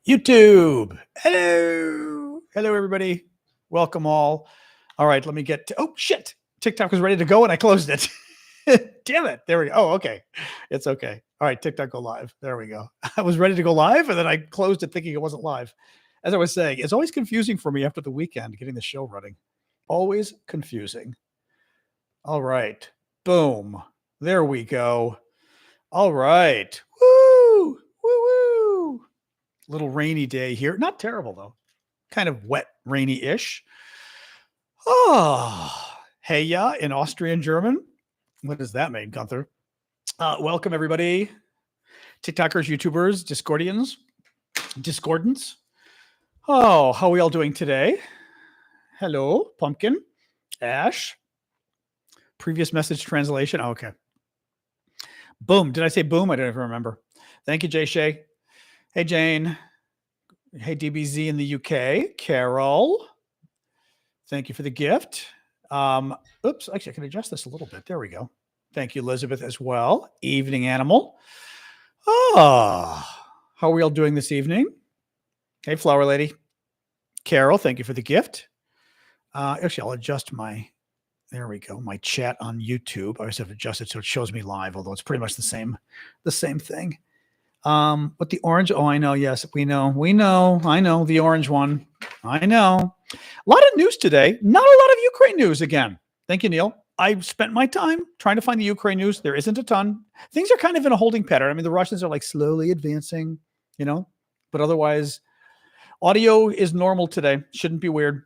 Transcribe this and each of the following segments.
YouTube. Hello, everybody. Welcome all. All right, let me get to, oh, shit. TikTok was ready to go and I closed it. Damn it. There we go. Oh, okay. It's okay. All right, TikTok go live. There we go. I was ready to go live and then I closed it thinking it wasn't live. As I was saying, it's always confusing for me after the weekend getting the show running. Always confusing. All right. Boom. There we go. All right. Woo! Woo! Little rainy day here. Not terrible, though. Kind of wet, rainy-ish. Oh, hey, yeah, in Austrian German. What does that mean, Gunther? Welcome, everybody. TikTokers, YouTubers, Discordants. Oh, how are we all doing today? Hello, Pumpkin, Ash. Previous message translation. Oh, okay. Boom. Did I say boom? I don't even remember. Thank you, Jay Shay. Hey, Jane. Hey, DBZ in the UK. Carol. Thank you for the gift. Oops, actually, I can adjust this a little bit. There we go. Thank you, Elizabeth, as well. Evening Animal. Oh, how are we all doing this evening? Hey, Flower Lady. Carol, thank you for the gift. Actually, I'll adjust there we go, my chat on YouTube. I always have to adjust it so it shows me live, although it's pretty much the same thing. What the orange? Oh, I know. Yes, we know. I know the orange one. I know. A lot of news today. Not a lot of Ukraine news again. Thank you, Neil. I spent my time trying to find the Ukraine news. There isn't a ton. Things are kind of in a holding pattern. I mean, the Russians are like slowly advancing, but otherwise, audio is normal today. Shouldn't be weird.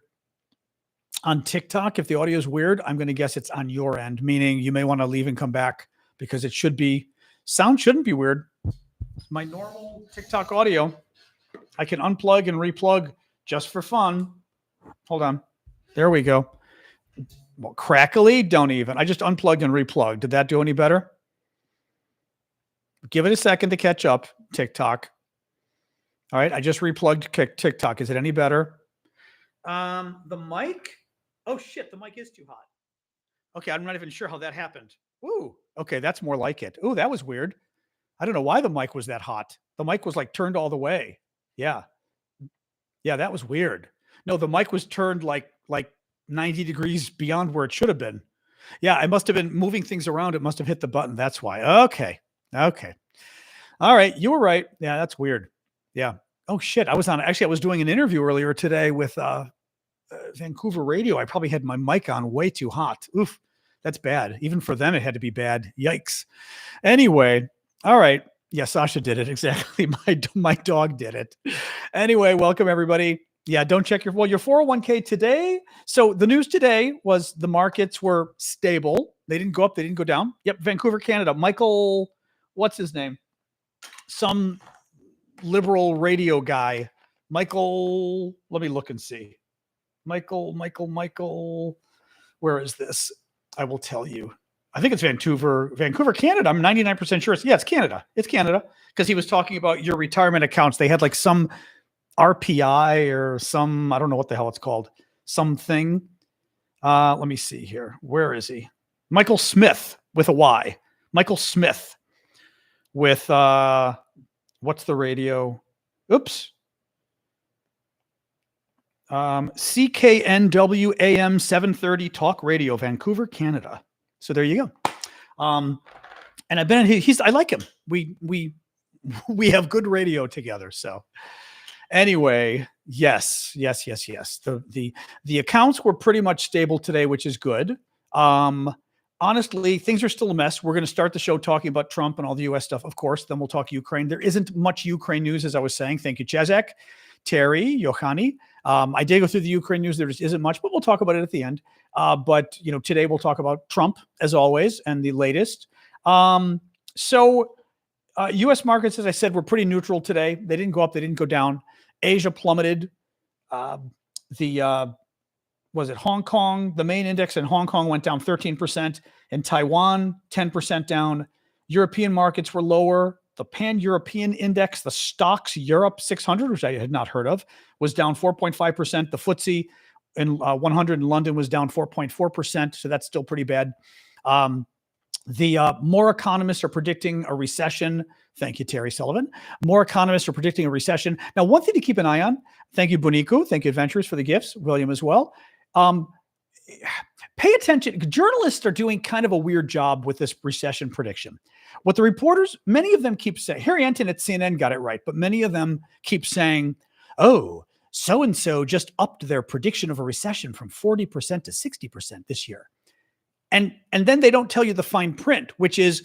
On TikTok, if the audio is weird, I'm going to guess it's on your end, meaning you may want to leave and come back because sound shouldn't be weird. My normal TikTok audio, I can unplug and replug just for fun. Hold on. There we go. Well, crackly, don't even. I just unplugged and replugged. Did that do any better? Give it a second to catch up, TikTok. All right, I just replugged TikTok. Is it any better? The mic? Oh, shit, the mic is too hot. Okay, I'm not even sure how that happened. Ooh, okay, that's more like it. Ooh, that was weird. I don't know why the mic was that hot. The mic was like turned all the way. Yeah, that was weird. No, the mic was turned like 90 degrees beyond where it should have been. Yeah, I must have been moving things around. It must have hit the button. That's why. Okay. All right, you were right. Yeah, that's weird. Yeah. Oh, shit. I was doing an interview earlier today with Vancouver radio. I probably had my mic on way too hot. Oof, that's bad. Even for them, it had to be bad. Yikes. Anyway, all right. Yeah, Sasha did it. Exactly. My dog did it. Anyway, welcome everybody. Yeah, don't check your 401k today. So the news today was the markets were stable. They didn't go up. They didn't go down. Yep. Vancouver, Canada. Michael, what's his name? Some liberal radio guy. Michael, let me look and see. Michael, where is this? I will tell you. I think it's Vancouver, Canada. I'm 99% sure. It's Canada. It's Canada. Because he was talking about your retirement accounts. They had like some RPI or some, I don't know what the hell it's called. Something. Let me see here. Where is he? Michael Smith with a Y. Michael Smith with, what's the radio? Oops. CKNW AM 730 Talk Radio, Vancouver, Canada. So there you go. And I've been I like him. We have good radio together. So anyway, yes. The accounts were pretty much stable today, which is good. Honestly, things are still a mess. We're going to start the show talking about Trump and all the US stuff, of course. Then we'll talk Ukraine. There isn't much Ukraine news, as I was saying. Thank you, Chazak, Terry, Yohani. I did go through the Ukraine news. There just isn't much, but we'll talk about it at the end. But today we'll talk about Trump, as always, and the latest. So U.S. markets, as I said, were pretty neutral today. They didn't go up. They didn't go down. Asia plummeted. Was it Hong Kong? The main index in Hong Kong went down 13%. In Taiwan, 10% down. European markets were lower. The Pan-European Index, the Stocks Europe 600, which I had not heard of, was down 4.5%. The FTSE in 100 in London was down 4.4%, so that's still pretty bad. The more economists are predicting a recession Thank you, Terry Sullivan. More economists are predicting a recession. Now, one thing to keep an eye on. Thank you, Boniku. Thank you, Adventures, for the gifts. William as well. Pay attention. Journalists are doing kind of a weird job with this recession prediction. What the reporters, many of them keep saying, Harry Enton at CNN got it right, but many of them keep saying, oh, so-and-so just upped their prediction of a recession from 40% to 60% this year. And then they don't tell you the fine print, which is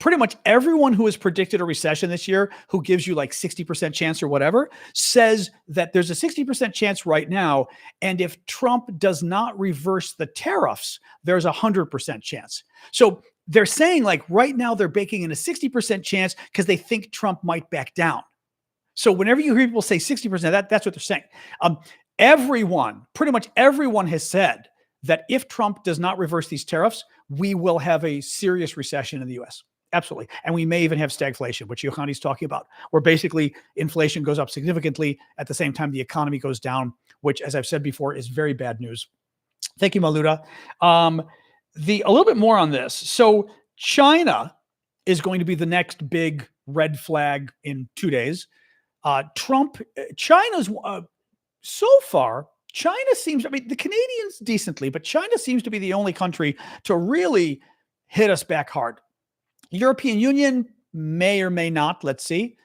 pretty much everyone who has predicted a recession this year, who gives you like 60% chance or whatever, says that there's a 60% chance right now. And if Trump does not reverse the tariffs, there's 100% chance. So they're saying like right now they're baking in a 60% chance because they think Trump might back down. So whenever you hear people say 60%, that's what they're saying. Pretty much everyone has said that if Trump does not reverse these tariffs, we will have a serious recession in the US. Absolutely. And we may even have stagflation, which Yohanni's talking about, where basically inflation goes up significantly at the same time the economy goes down, which, as I've said before, is very bad news. Thank you, Maluda. A little bit more on this. So China is going to be the next big red flag in 2 days. China's so far, China seems, the Canadians decently, but China seems to be the only country to really hit us back hard. European Union may or may not. Let's see.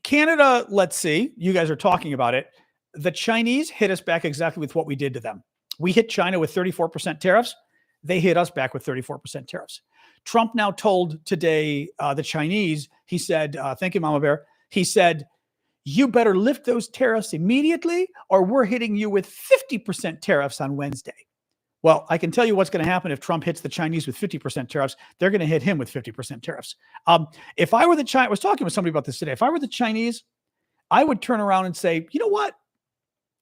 Canada, let's see. You guys are talking about it. The Chinese hit us back exactly with what we did to them. We hit China with 34% tariffs. They hit us back with 34% tariffs. Trump now told today the Chinese, he said, thank you, Mama Bear. He said, you better lift those tariffs immediately or we're hitting you with 50% tariffs on Wednesday. Well, I can tell you what's going to happen if Trump hits the Chinese with 50% tariffs. They're going to hit him with 50% tariffs. If I were the Chinese, I was talking with somebody about this today. If I were the Chinese, I would turn around and say, you know what?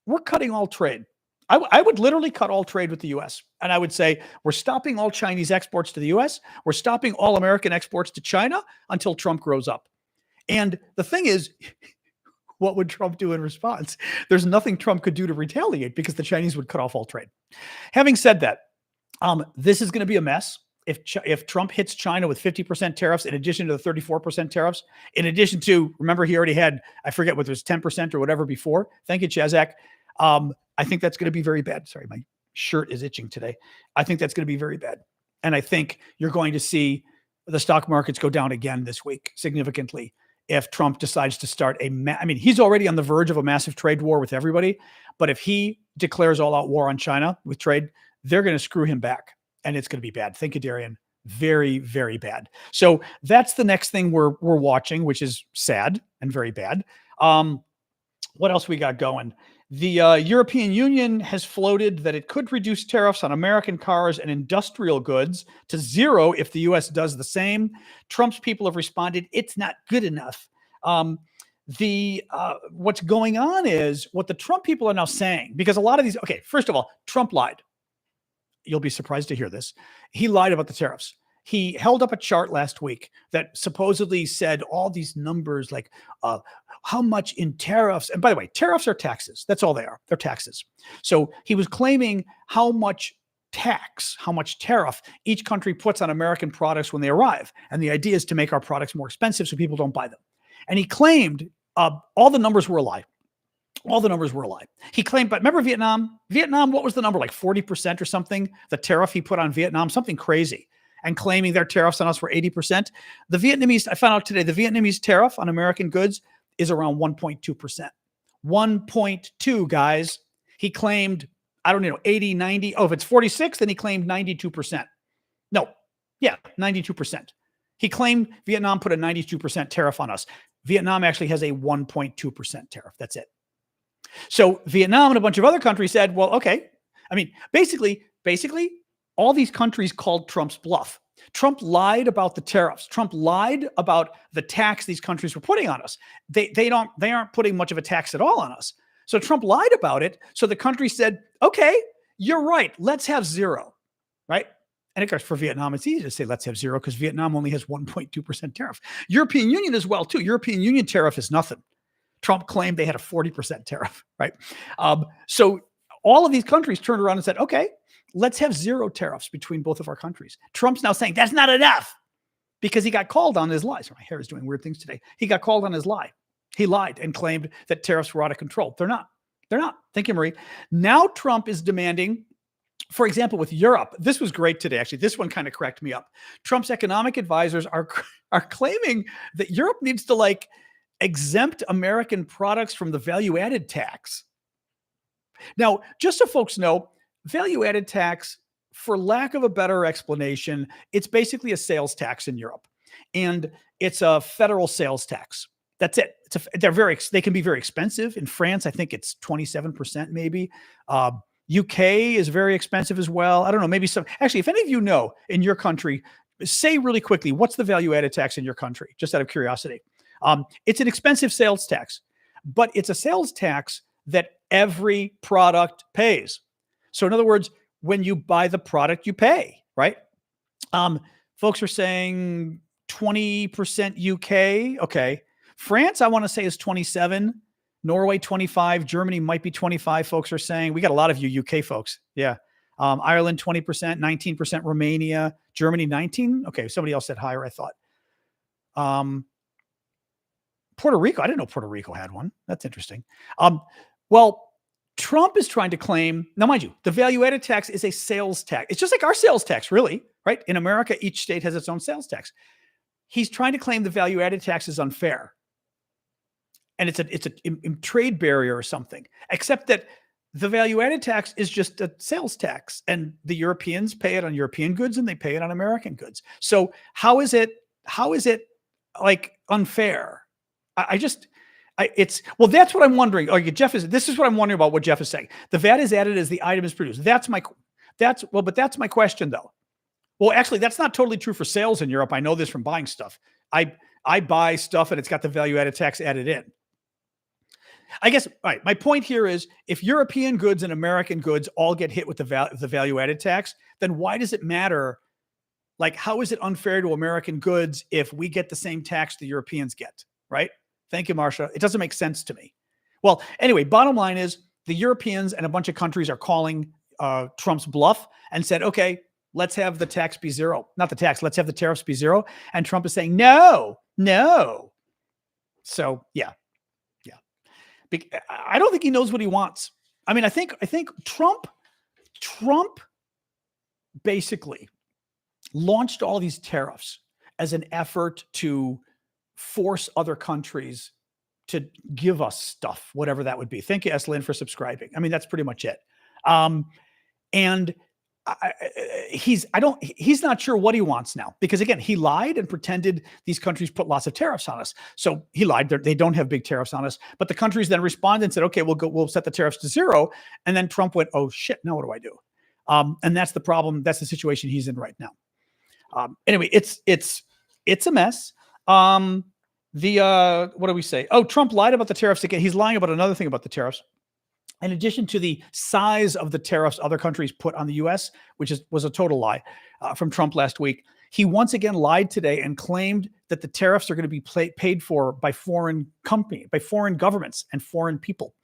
We're cutting all trade. I would literally cut all trade with the U.S. And I would say, we're stopping all Chinese exports to the U.S. We're stopping all American exports to China until Trump grows up. And the thing is, what would Trump do in response? There's nothing Trump could do to retaliate because the Chinese would cut off all trade. Having said that, this is going to be a mess. If Trump hits China with 50% tariffs, in addition to the 34% tariffs, in addition to, remember, he already had, I forget whether it was 10% or whatever before. Thank you, Chazak. I think that's going to be very bad. Sorry, my shirt is itching today. I think that's going to be very bad. And I think you're going to see the stock markets go down again this week significantly if Trump decides to start he's already on the verge of a massive trade war with everybody. But if he declares all out war on China with trade, they're going to screw him back. And it's going to be bad. Thank you, Darian. Very, very bad. So that's the next thing we're watching, which is sad and very bad. What else we got going? The European Union has floated that it could reduce tariffs on American cars and industrial goods to 0 if the U.S. does the same. Trump's people have responded, it's not good enough. What's going on is what the Trump people are now saying, because a lot of these, okay, first of all, Trump lied. You'll be surprised to hear this. He lied about the tariffs. He held up a chart last week that supposedly said all these numbers like how much in tariffs. And by the way, tariffs are taxes. That's all they are. They're taxes. So he was claiming how much tariff each country puts on American products when they arrive. And the idea is to make our products more expensive so people don't buy them. And he claimed all the numbers were a lie. All the numbers were a lie. He claimed, but remember Vietnam? Vietnam, what was the number? Like 40% or something? The tariff he put on Vietnam, something crazy. And claiming their tariffs on us were 80%. The Vietnamese, I found out today, the Vietnamese tariff on American goods is around 1.2%. 1.2, guys. He claimed, I don't know, 80, 90. Oh, if it's 46, then he claimed 92%. No, yeah, 92%. He claimed Vietnam put a 92% tariff on us. Vietnam actually has a 1.2% tariff. That's it. So Vietnam and a bunch of other countries said, well, okay. I mean, basically, all these countries called Trump's bluff. Trump lied about the tariffs. Trump lied about the tax these countries were putting on us. They aren't putting much of a tax at all on us. So Trump lied about it. So the country said, okay, you're right. Let's have 0, right? And of course, for Vietnam, it's easy to say let's have 0 because Vietnam only has 1.2% tariff. European Union as well, too. European Union tariff is nothing. Trump claimed they had a 40% tariff, right? So all of these countries turned around and said, okay, let's have 0 tariffs between both of our countries. Trump's now saying that's not enough because he got called on his lies. My hair is doing weird things today. He got called on his lie. He lied and claimed that tariffs were out of control. They're not. They're not. Thank you, Marie. Now Trump is demanding, for example, with Europe. This was great today. Actually, this one kind of cracked me up. Trump's economic advisors are claiming that Europe needs to like exempt American products from the value-added tax. Now, just so folks know, value-added tax, for lack of a better explanation, it's basically a sales tax in Europe, and it's a federal sales tax. That's it. They can be very expensive. In France, I think it's 27% maybe. UK is very expensive as well. I don't know, maybe some. Actually, if any of you know in your country, say really quickly, what's the value-added tax in your country? Just out of curiosity. It's an expensive sales tax, but it's a sales tax that every product pays. So in other words, when you buy the product, you pay, right? Folks are saying 20% UK. Okay. France, I want to say, is 27. Norway, 25. Germany might be 25. Folks are saying. We got a lot of you UK folks. Yeah. Ireland, 20%, 19%. Romania, Germany, 19. Okay. Somebody else said higher, I thought. Puerto Rico. I didn't know Puerto Rico had one. That's interesting. Well, Trump is trying to claim, now mind you, the value-added tax is a sales tax. It's just like our sales tax, really, right? In America, each state has its own sales tax. He's trying to claim the value-added tax is unfair. And it's a trade barrier or something, except that the value-added tax is just a sales tax, and the Europeans pay it on European goods and they pay it on American goods. So how is it like unfair? That's what I'm wondering. Oh, this is what I'm wondering about what Jeff is saying. The VAT is added as the item is produced. That's my question though. Well, actually, that's not totally true for sales in Europe. I know this from buying stuff. I buy stuff and it's got the value-added tax added in. I guess, all right, my point here is if European goods and American goods all get hit with the value-added tax, then why does it matter? Like, how is it unfair to American goods if we get the same tax the Europeans get, right? Thank you, Marsha. It doesn't make sense to me. Well, anyway, bottom line is the Europeans and a bunch of countries are calling Trump's bluff and said, okay, let's have the tax be zero. Not the tax, let's have the tariffs be zero. And Trump is saying, no. So, yeah. I don't think he knows what he wants. I mean, I think Trump basically launched all these tariffs as an effort to force other countries to give us stuff, whatever that would be. Thank you, S. Lynn, for subscribing. I mean, that's pretty much it. And he's not sure what he wants now, because again, he lied and pretended these countries put lots of tariffs on us. So he lied. They don't have big tariffs on us, but the countries then responded and said, okay, we'll set the tariffs to zero. And then Trump went, oh shit, now what do I do? And that's the problem. That's the situation he's in right now. Anyway, it's a mess. What do we say? Oh, Trump lied about the tariffs again. He's lying about another thing about the tariffs. In addition to the size of the tariffs other countries put on the U.S., which was a total lie from Trump last week, he once again lied today and claimed that the tariffs are going to be paid for by foreign governments and foreign people.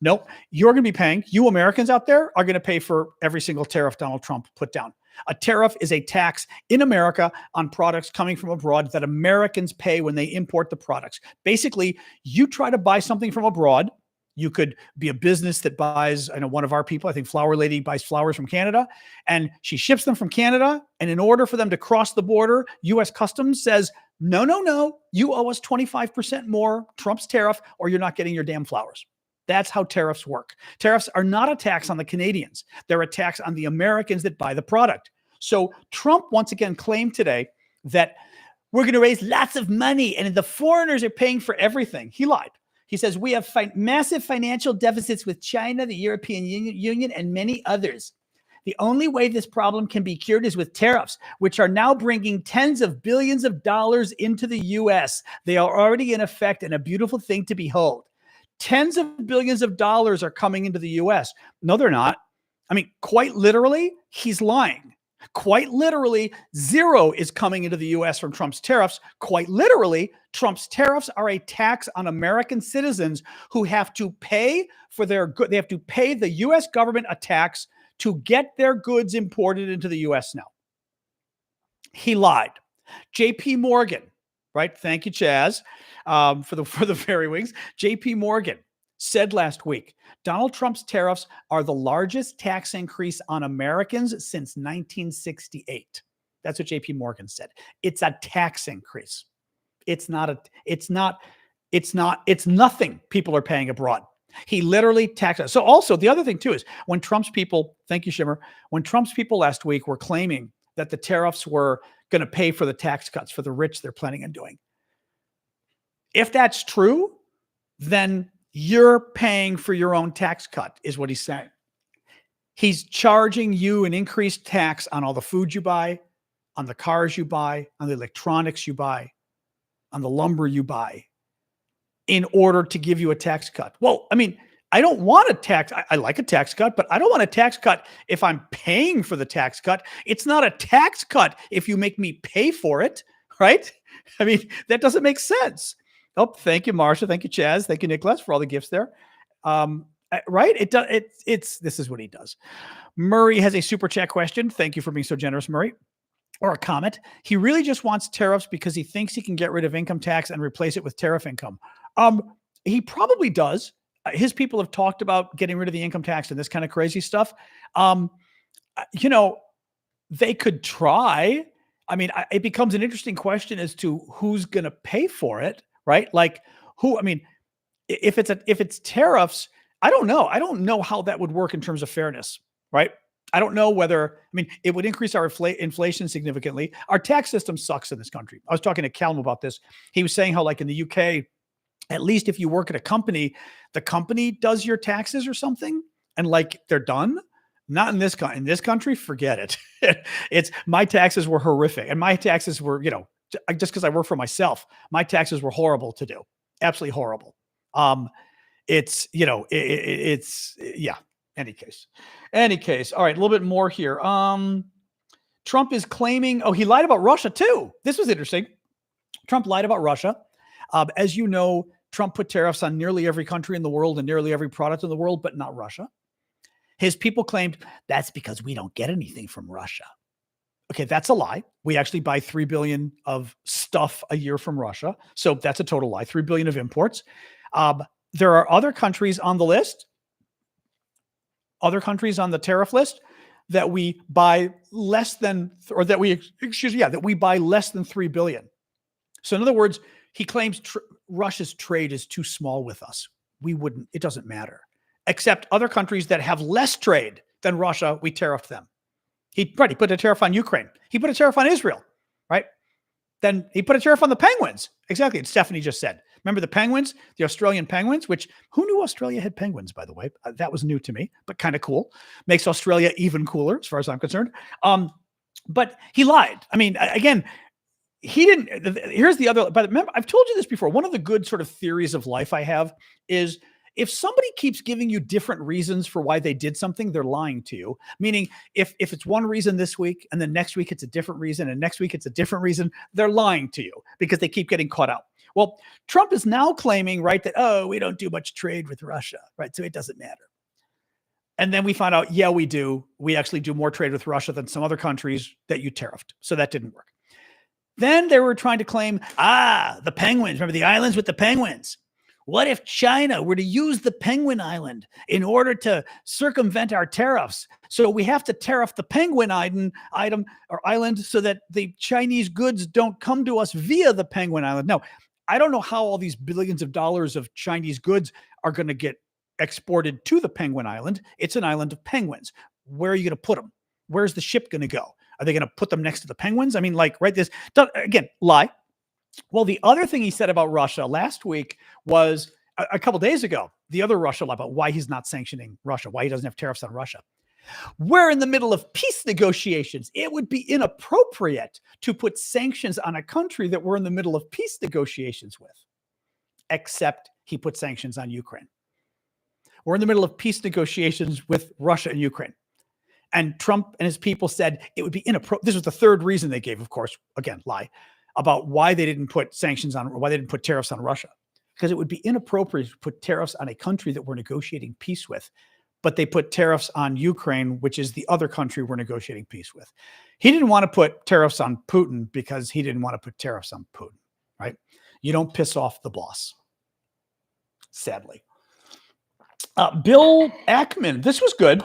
Nope, you're going to be paying. You Americans out there are going to pay for every single tariff Donald Trump put down. A tariff is a tax in America on products coming from abroad that Americans pay when they import the products. Basically, you try to buy something from abroad. You could be a business that buys, I know one of our people, I think Flower Lady buys flowers from Canada, and she ships them from Canada. And in order for them to cross the border, U.S. Customs says, no, you owe us 25% more Trump's tariff, or you're not getting your damn flowers. That's how tariffs work. Tariffs are not a tax on the Canadians. They're a tax on the Americans that buy the product. So Trump once again claimed today that we're going to raise lots of money and the foreigners are paying for everything. He lied. He says, we have massive financial deficits with China, the European Union, and many others. The only way this problem can be cured is with tariffs, which are now bringing tens of billions of dollars into the U.S. They are already in effect and a beautiful thing to behold. Tens of billions of dollars are coming into the U.S. No, they're not. I mean, quite literally, he's lying. Quite literally, zero is coming into the U.S. from Trump's tariffs. Quite literally, Trump's tariffs are a tax on American citizens who have to pay for their good. They have to pay the U.S. government a tax to get their goods imported into the U.S. now. He lied. JP Morgan, right? Thank you, Chaz, for the fairy wings. JP Morgan said last week, Donald Trump's tariffs are the largest tax increase on Americans since 1968. That's what JP Morgan said. It's a tax increase. It's nothing people are paying abroad. He literally taxed us. So also the other thing too is when Trump's people, thank you, Shimmer, when Trump's people last week were claiming that the tariffs were going to pay for the tax cuts for the rich they're planning on doing. If that's true, then you're paying for your own tax cut, is what he's saying. He's charging you an increased tax on all the food you buy, on the cars you buy, on the electronics you buy, on the lumber you buy, in order to give you a tax cut. Well, I mean, I don't want a tax. I like a tax cut, but I don't want a tax cut if I'm paying for the tax cut. It's not a tax cut if you make me pay for it, right? I mean, that doesn't make sense. Oh, thank you, Marsha. Thank you, Chaz. Thank you, Nicholas, for all the gifts there. Right? This is what he does. Murray has a super chat question. Thank you for being so generous, Murray. Or a comment. He really just wants tariffs because he thinks he can get rid of income tax and replace it with tariff income. He probably does. His people have talked about getting rid of the income tax and this kind of crazy stuff. They could try. I mean, it becomes an interesting question as to who's going to pay for it, right? Like who? I mean, if it's tariffs, I don't know. I don't know how that would work in terms of fairness, right? I don't know whether, I mean, it would increase our inflation significantly. Our tax system sucks in this country. I was talking to Callum about this. He was saying how, like in the UK, at least if you work at a company, the company does your taxes or something, and like they're done. Not in this country. In this country, forget it. It's my taxes were horrific, and my taxes were, just because I work for myself, my taxes were horrible to do, absolutely horrible. It's yeah. Any case. All right, a little bit more here. Trump is claiming, he lied about Russia too. This was interesting. Trump lied about Russia. As you know, Trump put tariffs on nearly every country in the world and nearly every product in the world, but not Russia. His people claimed that's because we don't get anything from Russia. Okay, that's a lie. We actually buy $3 billion of stuff a year from Russia. So that's a total lie, $3 billion of imports. There are other countries on the list, other countries on the tariff list that we buy less than, or that we, that we buy less than 3 billion. So in other words, he claims Russia's trade is too small with us. It doesn't matter. Except other countries that have less trade than Russia, we tariffed them. He put a tariff on Ukraine. He put a tariff on Israel, right? Then he put a tariff on the penguins. Exactly. And Stephanie just said, remember the penguins, the Australian penguins, which who knew Australia had penguins, by the way? That was new to me, but kind of cool. Makes Australia even cooler as far as I'm concerned. But he lied. I mean, again, he didn't. Here's the other, but remember, I've told you this before. One of the good sort of theories of life I have is if somebody keeps giving you different reasons for why they did something, they're lying to you. Meaning if it's one reason this week and then next week it's a different reason and next week it's a different reason, they're lying to you because they keep getting caught out. Well, Trump is now claiming, right, that, we don't do much trade with Russia, right? So it doesn't matter. And then we find out, yeah, we do. We actually do more trade with Russia than some other countries that you tariffed. So that didn't work. Then they were trying to claim, the penguins, remember the islands with the penguins? What if China were to use the penguin island in order to circumvent our tariffs? So we have to tariff the penguin island so that the Chinese goods don't come to us via the penguin island. No, I don't know how all these billions of dollars of Chinese goods are going to get exported to the penguin island. It's an island of penguins. Where are you going to put them? Where's the ship going to go? Are they going to put them next to the penguins? I mean, again, lie. Well, the other thing he said about Russia last week was a couple days ago, the other Russia lie about why he's not sanctioning Russia, why he doesn't have tariffs on Russia. We're in the middle of peace negotiations. It would be inappropriate to put sanctions on a country that we're in the middle of peace negotiations with, except he put sanctions on Ukraine. We're in the middle of peace negotiations with Russia and Ukraine. And Trump and his people said it would be inappropriate. This was the third reason they gave, of course, again, lie, about why they didn't put sanctions on, or why they didn't put tariffs on Russia. Because it would be inappropriate to put tariffs on a country that we're negotiating peace with. But they put tariffs on Ukraine, which is the other country we're negotiating peace with. He didn't want to put tariffs on Putin because he didn't want to put tariffs on Putin, right? You don't piss off the boss, sadly. Bill Ackman, this was good.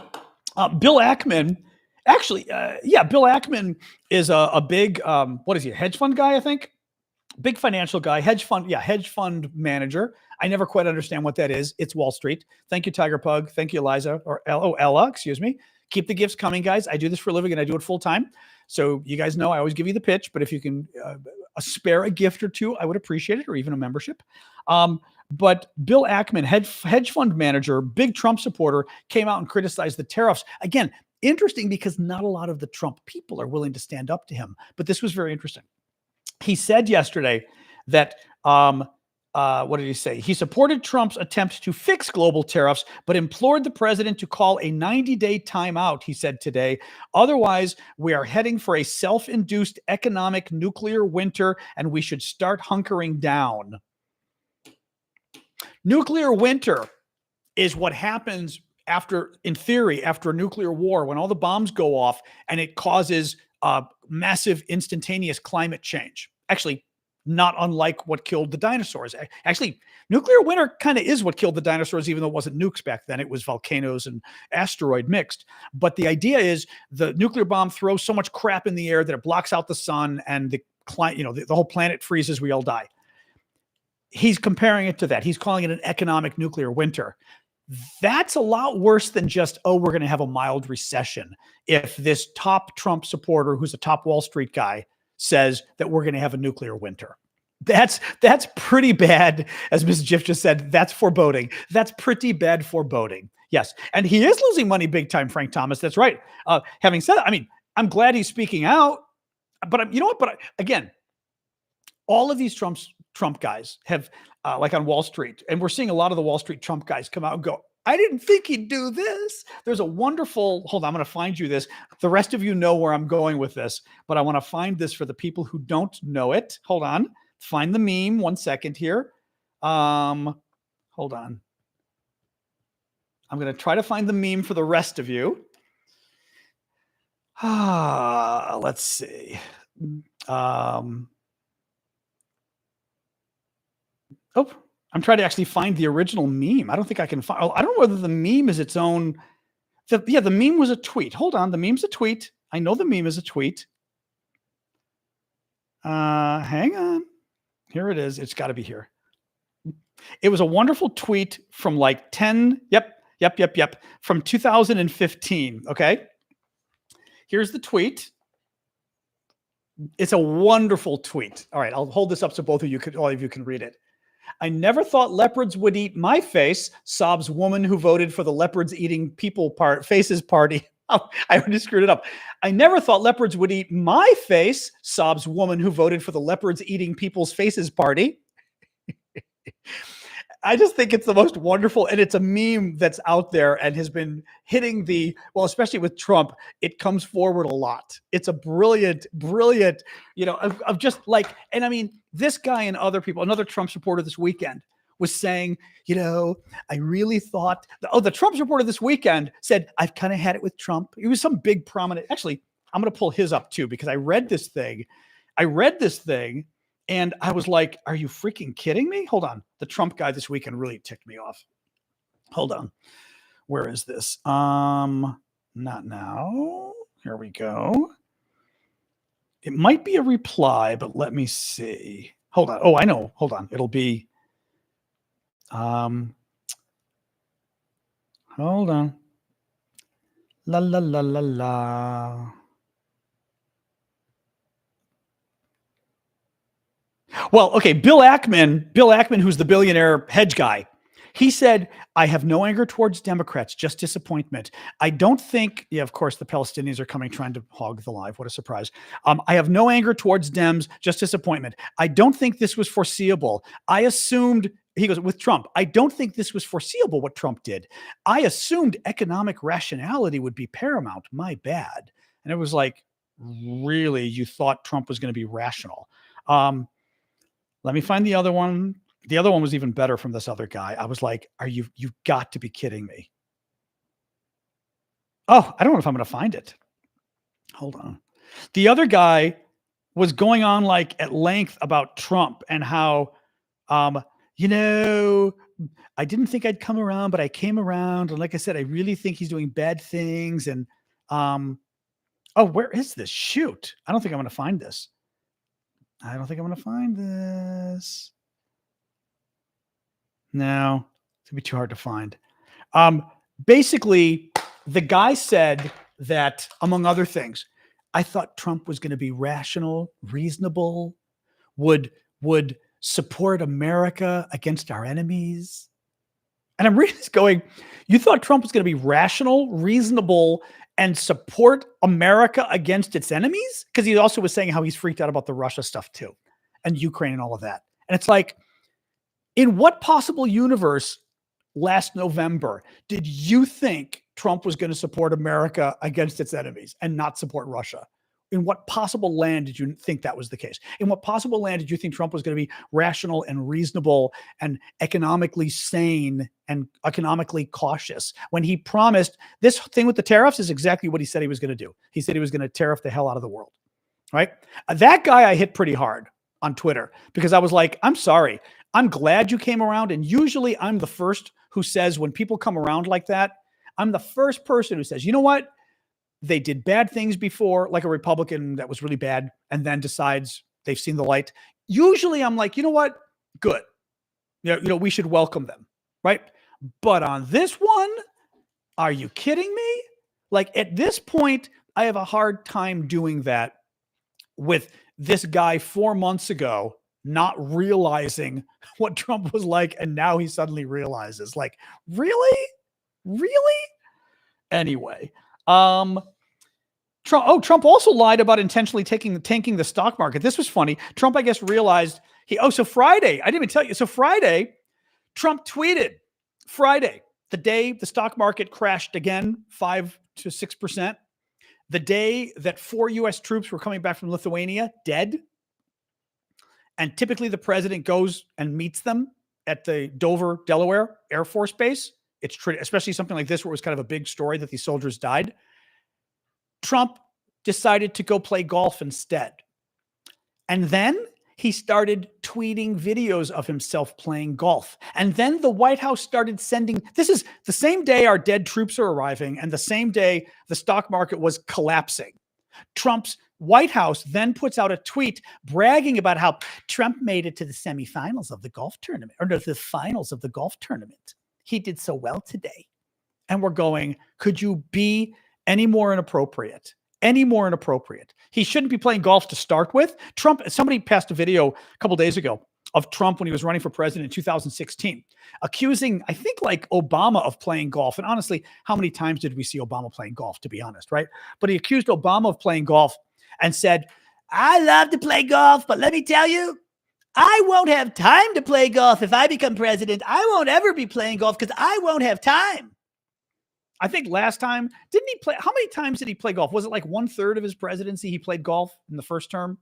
Bill Ackman, actually, Bill Ackman is a big, what is he, a hedge fund guy, I think? Big financial guy, hedge fund manager. I never quite understand what that is. It's Wall Street. Thank you, Tiger Pug. Thank you, Eliza, or Ella, excuse me. Keep the gifts coming, guys. I do this for a living and I do it full time. So you guys know I always give you the pitch, but if you can spare a gift or two, I would appreciate it, or even a membership. But Bill Ackman, hedge fund manager, big Trump supporter, came out and criticized the tariffs. Again, interesting because not a lot of the Trump people are willing to stand up to him. But this was very interesting. He said yesterday that, what did he say? He supported Trump's attempt to fix global tariffs, but implored the president to call a 90-day timeout, he said today. Otherwise, we are heading for a self-induced economic nuclear winter, and we should start hunkering down. Nuclear winter is what happens in theory, after a nuclear war, when all the bombs go off and it causes massive instantaneous climate change. Actually, not unlike what killed the dinosaurs. Actually, nuclear winter kind of is what killed the dinosaurs, even though it wasn't nukes back then. It was volcanoes and asteroid mixed. But the idea is the nuclear bomb throws so much crap in the air that it blocks out the sun, and the whole planet freezes. We all die. He's comparing it to that. He's calling it an economic nuclear winter. That's a lot worse than just, we're going to have a mild recession. If this top Trump supporter, who's a top Wall Street guy, says that we're going to have a nuclear winter. That's pretty bad. As Ms. Jiff just said, that's foreboding. That's pretty bad foreboding. Yes. And he is losing money big time, Frank Thomas. That's right. Having said that, I mean, I'm glad he's speaking out, but you know what? But again, all of these Trump guys have, like on Wall Street, and we're seeing a lot of the Wall Street Trump guys come out and go, I didn't think he'd do this. There's a wonderful, hold on, I'm going to find you this. The rest of you know where I'm going with this, but I want to find this for the people who don't know it. Hold on. Find the meme. 1 second here. Hold on. I'm going to try to find the meme for the rest of you. Let's see. I'm trying to actually find the original meme. I don't think I can find. I don't know whether the meme is its own. The meme was a tweet. Hold on. The meme's a tweet. I know the meme is a tweet. Hang on. Here it is. It's got to be here. It was a wonderful tweet from like 10. Yep. From 2015. Okay. Here's the tweet. It's a wonderful tweet. All right. I'll hold this up so all of you can read it. I never thought leopards would eat my face, sobs woman who voted for the leopards eating faces party. Oh, I already screwed it up. I never thought leopards would eat my face, sobs woman who voted for the leopards eating people's faces party. I just think it's the most wonderful, and it's a meme that's out there and has been hitting especially with Trump, it comes forward a lot. It's a brilliant, of just like, and I mean, this guy and other people, another Trump supporter this weekend was saying, I really thought, the Trump supporter this weekend said, I've kind of had it with Trump. He was some big prominent, actually, I'm going to pull his up too, because I read this thing. And I was like, are you freaking kidding me? Hold on. The Trump guy this weekend really ticked me off. Hold on. Where is this? Not now. Here we go. It might be a reply, but let me see. Hold on. Oh, I know. Hold on. It'll be, hold on. La, la, la, la, la. Well, okay, Bill Ackman, who's the billionaire hedge guy, he said, I have no anger towards Democrats, just disappointment. I don't think, of course, the Palestinians are coming trying to hog the live. What a surprise. I have no anger towards Dems, just disappointment. I don't think this was foreseeable. I assumed, he goes, with Trump, I don't think this was foreseeable what Trump did. I assumed economic rationality would be paramount. My bad. And it was like, really, you thought Trump was going to be rational. Let me find the other one. The other one was even better from this other guy. I was like, you've got to be kidding me. Oh, I don't know if I'm going to find it. Hold on. The other guy was going on like at length about Trump and how, you know, I didn't think I'd come around, but I came around. And like I said, I really think he's doing bad things. And, oh, where is this? Shoot. I don't think I'm going to find this. I don't think I'm going to find this. No, it's going to be too hard to find. Basically, the guy said that, among other things, I thought Trump was going to be rational, reasonable, would support America against our enemies. And I'm reading this going, you thought Trump was going to be rational, reasonable, and support America against its enemies? Because he also was saying how he's freaked out about the Russia stuff too, and Ukraine and all of that. And it's like, in what possible universe last November did you think Trump was going to support America against its enemies and not support Russia? In what possible land did you think that was the case? In what possible land did you think Trump was going to be rational and reasonable and economically sane and economically cautious when he promised this thing with the tariffs is exactly what he said he was going to do. He said he was going to tariff the hell out of the world, right? That guy I hit pretty hard on Twitter because I was like, I'm sorry. I'm glad you came around. And usually I'm the first who says when people come around like that, I'm the first person who says, you know what? They did bad things before, like a Republican that was really bad, and then decides they've seen the light. Usually I'm like, you know what? Good. You know, we should welcome them, right? But on this one, are you kidding me? Like at this point, I have a hard time doing that with this guy 4 months ago not realizing what Trump was like, and now he suddenly realizes, like, really? Anyway, Trump also lied about intentionally tanking the stock market. This was funny. Trump, I guess, realized so Friday, I didn't even tell you. So Friday, Trump tweeted Friday, the day the stock market crashed again, 5 to 6%, the day that 4 U.S. troops were coming back from Lithuania, dead. And typically the president goes and meets them at the Dover, Delaware Air Force Base. It's especially something like this where it was kind of a big story that these soldiers died. Trump decided to go play golf instead. And then he started tweeting videos of himself playing golf. And then the White House started sending, this is the same day our dead troops are arriving and the same day the stock market was collapsing. Trump's White House then puts out a tweet bragging about how Trump made it to the semifinals of the golf tournament, or no, the finals of the golf tournament. He did so well today. And we're going, could you be any more inappropriate? Any more inappropriate? He shouldn't be playing golf to start with. Trump, somebody passed a video a couple days ago of Trump when he was running for president in 2016, accusing, I think, like Obama of playing golf. And honestly, how many times did we see Obama playing golf, to be honest, right? But he accused Obama of playing golf and said, I love to play golf, but let me tell you, I won't have time to play golf if I become president. I won't ever be playing golf because I won't have time. I think last time, didn't he play? How many times did he play golf? Was it like 1/3 of his presidency he played golf in the first term?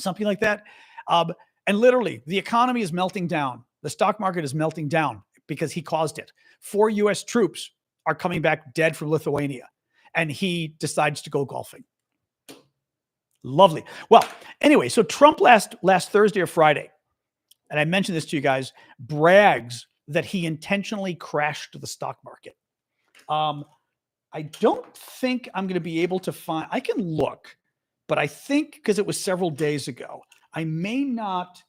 Something like that. And literally, the economy is melting down. The stock market is melting down because he caused it. 4 U.S. troops are coming back dead from Lithuania, and he decides to go golfing. Lovely. Well, anyway, so Trump last Thursday or Friday, and I mentioned this to you guys, brags that he intentionally crashed the stock market. I don't think I'm going to be able to find, I can look, but I think because it was several days ago, I may not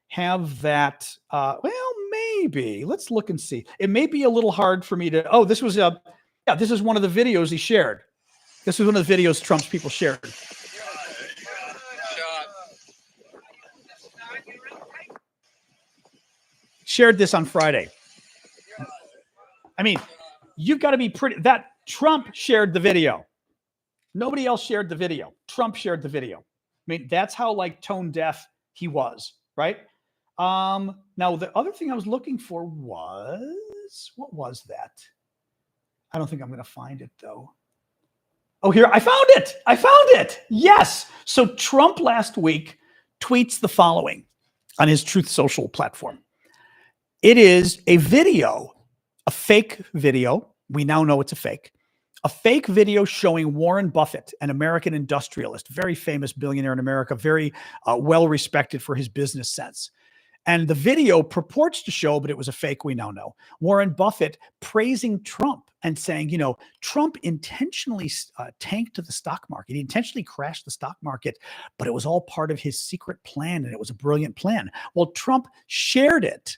have that. Well, maybe. Let's look and see. It may be a little hard for me to, this was this is one of the videos he shared. This was one of the videos Trump's people shared. Shared this on Friday. I mean, you've got to be pretty, that Trump shared the video. Nobody else shared the video. Trump shared the video. I mean, that's how like tone deaf he was, right? Now the other thing I was looking for was, what was that? I don't think I'm going to find it though. Oh, here, I found it. Yes. So Trump last week tweets the following on his Truth Social platform. It is a video, a fake video. We now know it's a fake, a fake video showing Warren Buffett, an American industrialist, very famous billionaire in America, very well respected for his business sense. And the video purports to show, but it was a fake, we now know, Warren Buffett praising Trump and saying, you know, Trump intentionally tanked the stock market. He intentionally crashed the stock market, but it was all part of his secret plan, and it was a brilliant plan. Well, Trump shared it.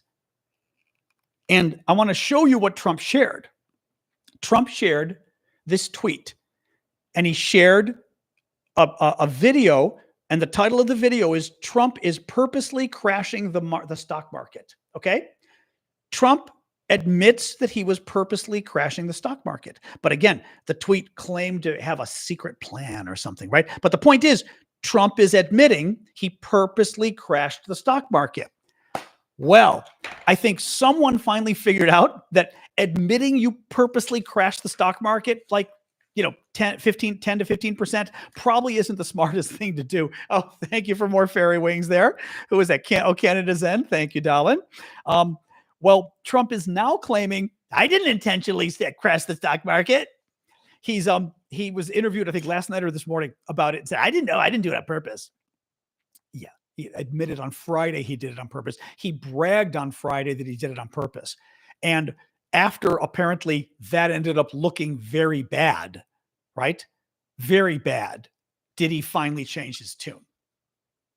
And I want to show you what Trump shared. Trump shared this tweet, and he shared a video, and the title of the video is Trump is purposely crashing the stock market. Okay. Trump admits that he was purposely crashing the stock market. But again, the tweet claimed to have a secret plan or something, right? But the point is, Trump is admitting he purposely crashed the stock market. Well, I think someone finally figured out that admitting you purposely crashed the stock market, like, you know, 10 to 15% probably isn't the smartest thing to do. Oh, thank you for more fairy wings there. Who is that? Canada's End. Thank you, darling. Well, Trump is now claiming, I didn't intentionally crash the stock market. He was interviewed, I think last night or this morning about it, and said, I didn't know, I didn't do it on purpose. Yeah, he admitted on Friday he did it on purpose. He bragged on Friday that he did it on purpose. And after apparently that ended up looking very bad, right? Very bad. Did he finally change his tune?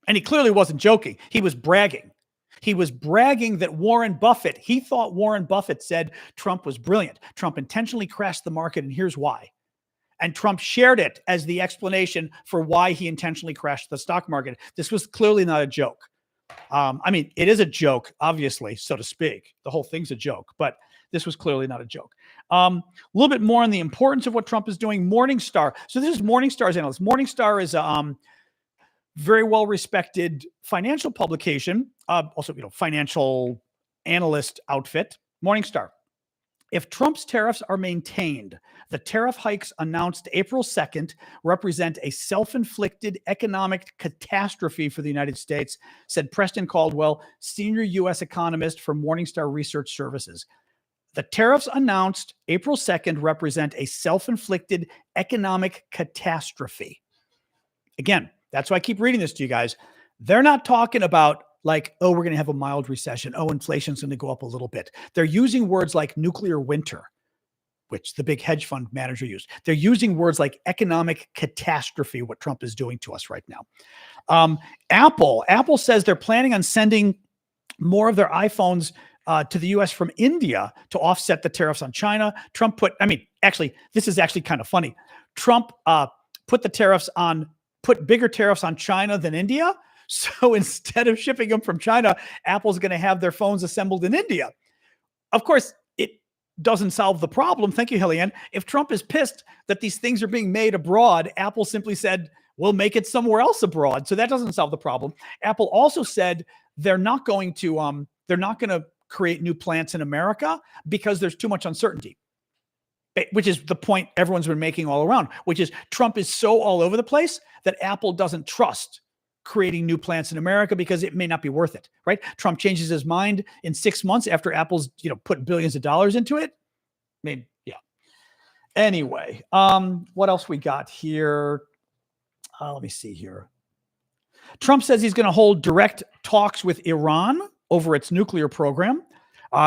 And he clearly wasn't joking. He was bragging. He was bragging that Warren Buffett, he thought Warren Buffett said Trump was brilliant. Trump intentionally crashed the market, and here's why. And Trump shared it as the explanation for why he intentionally crashed the stock market. This was clearly not a joke. I mean, it is a joke, obviously, so to speak. The whole thing's a joke, but this was clearly not a joke. A little bit more on the importance of what Trump is doing. Morningstar. So this is Morningstar's analyst. Morningstar is a very well-respected financial publication, also, you know, financial analyst outfit. Morningstar. If Trump's tariffs are maintained, the tariff hikes announced April 2nd represent a self-inflicted economic catastrophe for the United States, said Preston Caldwell, senior U.S. economist for Morningstar Research Services. The tariffs announced April 2nd represent a self-inflicted economic catastrophe. Again, that's why I keep reading this to you guys. They're not talking about like, oh, we're going to have a mild recession. Oh, inflation's going to go up a little bit. They're using words like nuclear winter, which the big hedge fund manager used. They're using words like economic catastrophe, what Trump is doing to us right now. Apple says they're planning on sending more of their iPhones to the U.S. from India to offset the tariffs on China. Trump put, I mean, actually, this is actually kind of funny. Trump put bigger tariffs on China than India. So instead of shipping them from China, Apple's going to have their phones assembled in India. Of course, it doesn't solve the problem. Thank you, Helian. If Trump is pissed that these things are being made abroad, Apple simply said, we'll make it somewhere else abroad. So that doesn't solve the problem. Apple also said they're not going to create new plants in America because there's too much uncertainty, which is the point everyone's been making all around, which is Trump is so all over the place that Apple doesn't trust creating new plants in America because it may not be worth it, right? Trump changes his mind in 6 months after Apple's, put billions of dollars into it. I mean, yeah. Anyway, what else we got here? Let me see here. Trump says he's going to hold direct talks with Iran over its nuclear program.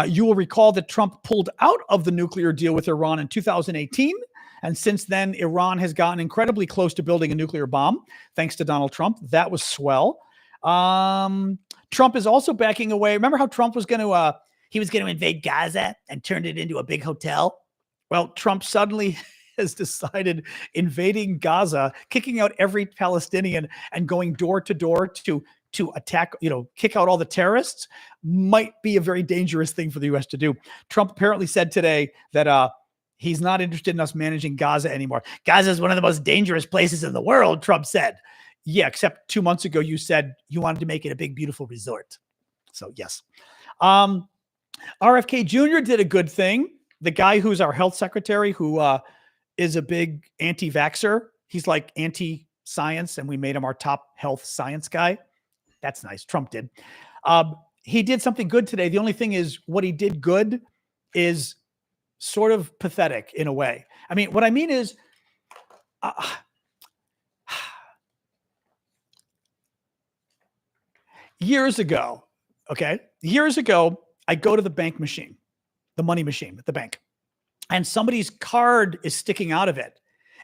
You will recall that Trump pulled out of the nuclear deal with Iran in 2018. And since then, Iran has gotten incredibly close to building a nuclear bomb, thanks to Donald Trump. That was swell. Trump is also backing away. Remember how Trump was going to invade Gaza and turned it into a big hotel? Well, Trump suddenly has decided invading Gaza, kicking out every Palestinian and going door to door to attack, kick out all the terrorists might be a very dangerous thing for the U.S. to do. Trump apparently said today that he's not interested in us managing Gaza anymore. Gaza is one of the most dangerous places in the world, Trump said. Yeah, except 2 months ago, you said you wanted to make it a big, beautiful resort. So, yes. RFK Jr. did a good thing. The guy who's our health secretary, who is a big anti-vaxxer, he's like anti-science, and we made him our top health science guy. That's nice. Trump did. He did something good today. The only thing is what he did good is sort of pathetic in a way. I mean, what I mean is, years ago, I go to the bank machine, the money machine at the bank, and somebody's card is sticking out of it.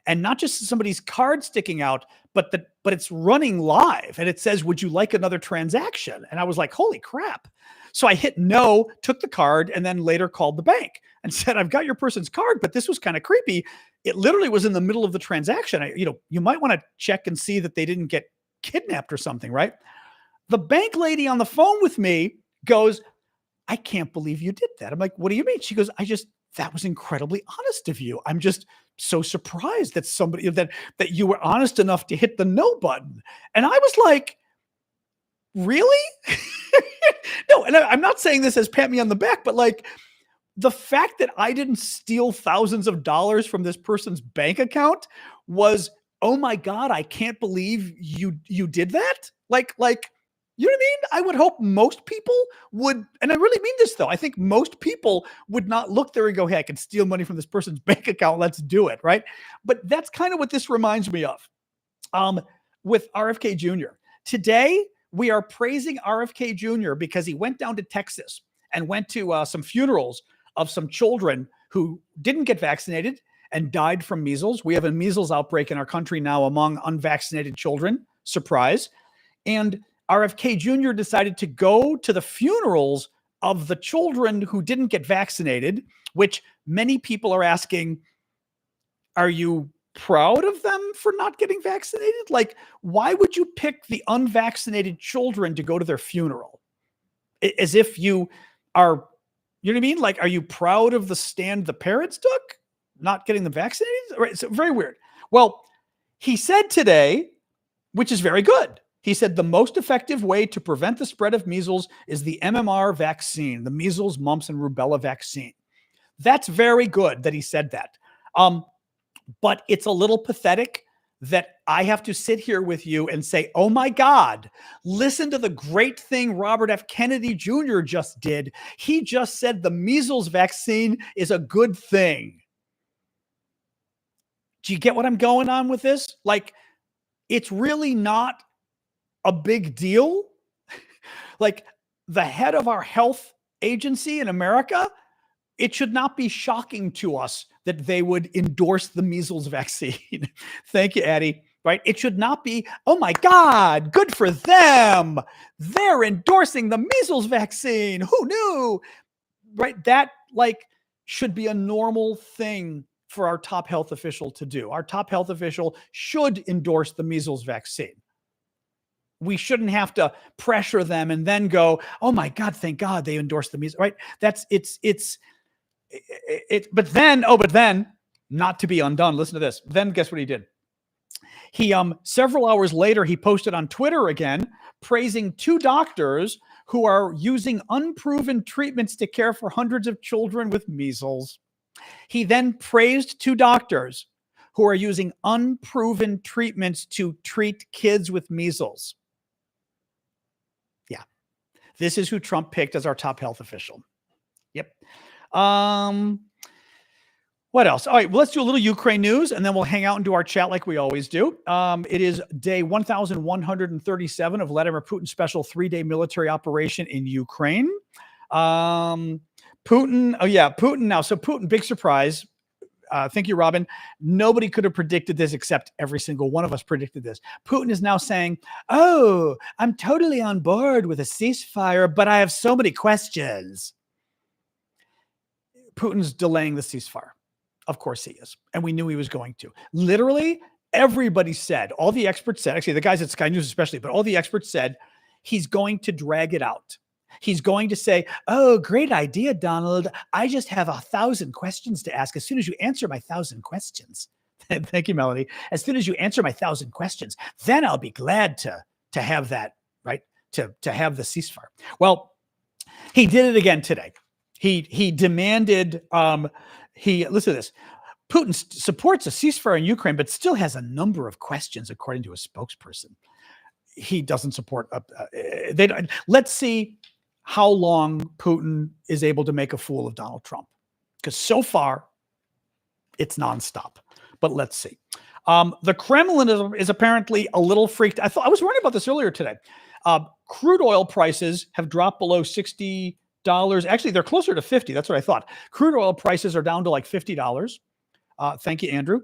And not just somebody's card sticking out, but it's running live and it says, "Would you like another transaction?" And I was like, "Holy crap." So I hit no, took the card, and then later called the bank and said, "I've got your person's card, but this was kind of creepy. It literally was in the middle of the transaction. You might want to check and see that they didn't get kidnapped or something, right?" The bank lady on the phone with me goes, "I can't believe you did that." I'm like, "What do you mean?" She goes, "That was incredibly honest of you. I'm just so surprised that that you were honest enough to hit the no button." And I was like, "Really?" No, and I'm not saying this as pat me on the back, but like the fact that I didn't steal thousands of dollars from this person's bank account was, "Oh my God, I can't believe you did that." Like, you know what I mean? I would hope most people would, and I really mean this though. I think most people would not look there and go, "Hey, I can steal money from this person's bank account. Let's do it." Right. But that's kind of what this reminds me of. With RFK Jr. Today, we are praising RFK Jr. because he went down to Texas and went to some funerals of some children who didn't get vaccinated and died from measles. We have a measles outbreak in our country now among unvaccinated children. Surprise. And RFK Jr. decided to go to the funerals of the children who didn't get vaccinated, which many people are asking, are you proud of them for not getting vaccinated? Like, why would you pick the unvaccinated children to go to their funeral? As if you are, you know what I mean? Like, are you proud of the stand the parents took, not getting them vaccinated? Right. It's very weird. Well, he said today, which is very good. He said the most effective way to prevent the spread of measles is the MMR vaccine, the measles, mumps, and rubella vaccine. That's very good that he said that. But it's a little pathetic that I have to sit here with you and say, "Oh my God, listen to the great thing Robert F. Kennedy Jr. just did. He just said the measles vaccine is a good thing." Do you get what I'm going on with this? Like, it's really not a big deal. Like, the head of our health agency in America, it should not be shocking to us that they would endorse the measles vaccine. Thank you, Addie. Right? It should not be, "Oh my God, good for them. They're endorsing the measles vaccine. Who knew?" Right? That should be a normal thing for our top health official to do. Our top health official should endorse the measles vaccine. We shouldn't have to pressure them and then go, "Oh my God, thank God they endorsed the measles." Right? But then, not to be undone. Listen to this. Then guess what he did? He several hours later, he posted on Twitter again, praising two doctors who are using unproven treatments to care for hundreds of children with measles. He then praised two doctors who are using unproven treatments to treat kids with measles. Yeah. This is who Trump picked as our top health official. Yep. What else? All right, well, let's do a little Ukraine news, and then we'll hang out and do our chat like we always do. It is day 1,137 of Vladimir Putin's special 3-day military operation in Ukraine. Putin now. So Putin, big surprise. Thank you, Robin. Nobody could have predicted this except every single one of us predicted this. Putin is now saying, "Oh, I'm totally on board with a ceasefire, but I have so many questions." Putin's delaying the ceasefire. Of course he is. And we knew he was going to. Literally, everybody said, all the experts said, actually the guys at Sky News especially, but all the experts said, he's going to drag it out. He's going to say, "Oh, great idea, Donald. I just have 1,000 questions to ask. As soon as you answer my 1,000 questions," thank you, Melody. "As soon as you answer my 1,000 questions, then I'll be glad to have that, right? To have the ceasefire." Well, he did it again today. He demanded, listen to this. Putin supports a ceasefire in Ukraine, but still has a number of questions, according to a spokesperson. He doesn't support. Let's see how long Putin is able to make a fool of Donald Trump. because so far it's nonstop. But let's see. The Kremlin is apparently a little freaked. I was worried about this earlier today. Crude oil prices have dropped below $60. Actually, they're closer to 50. That's what I thought. Crude oil prices are down to like $50. Thank you, Andrew.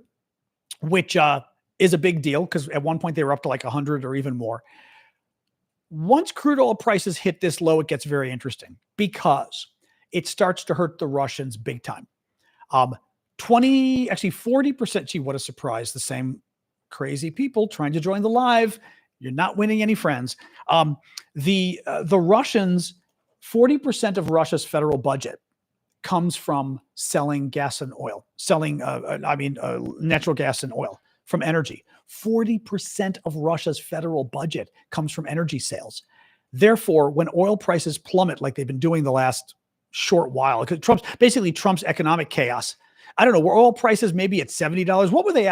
Which is a big deal because at one point they were up to like 100 or even more. Once crude oil prices hit this low, it gets very interesting because it starts to hurt the Russians big time. 40%. Gee, what a surprise. The same crazy people trying to join the live. You're not winning any friends. The Russians, 40% of Russia's federal budget comes from selling gas and oil, natural gas and oil from energy. 40% of Russia's federal budget comes from energy sales. Therefore, when oil prices plummet like they've been doing the last short while, because Trump's economic chaos. I don't know, were oil prices maybe at $70? What were they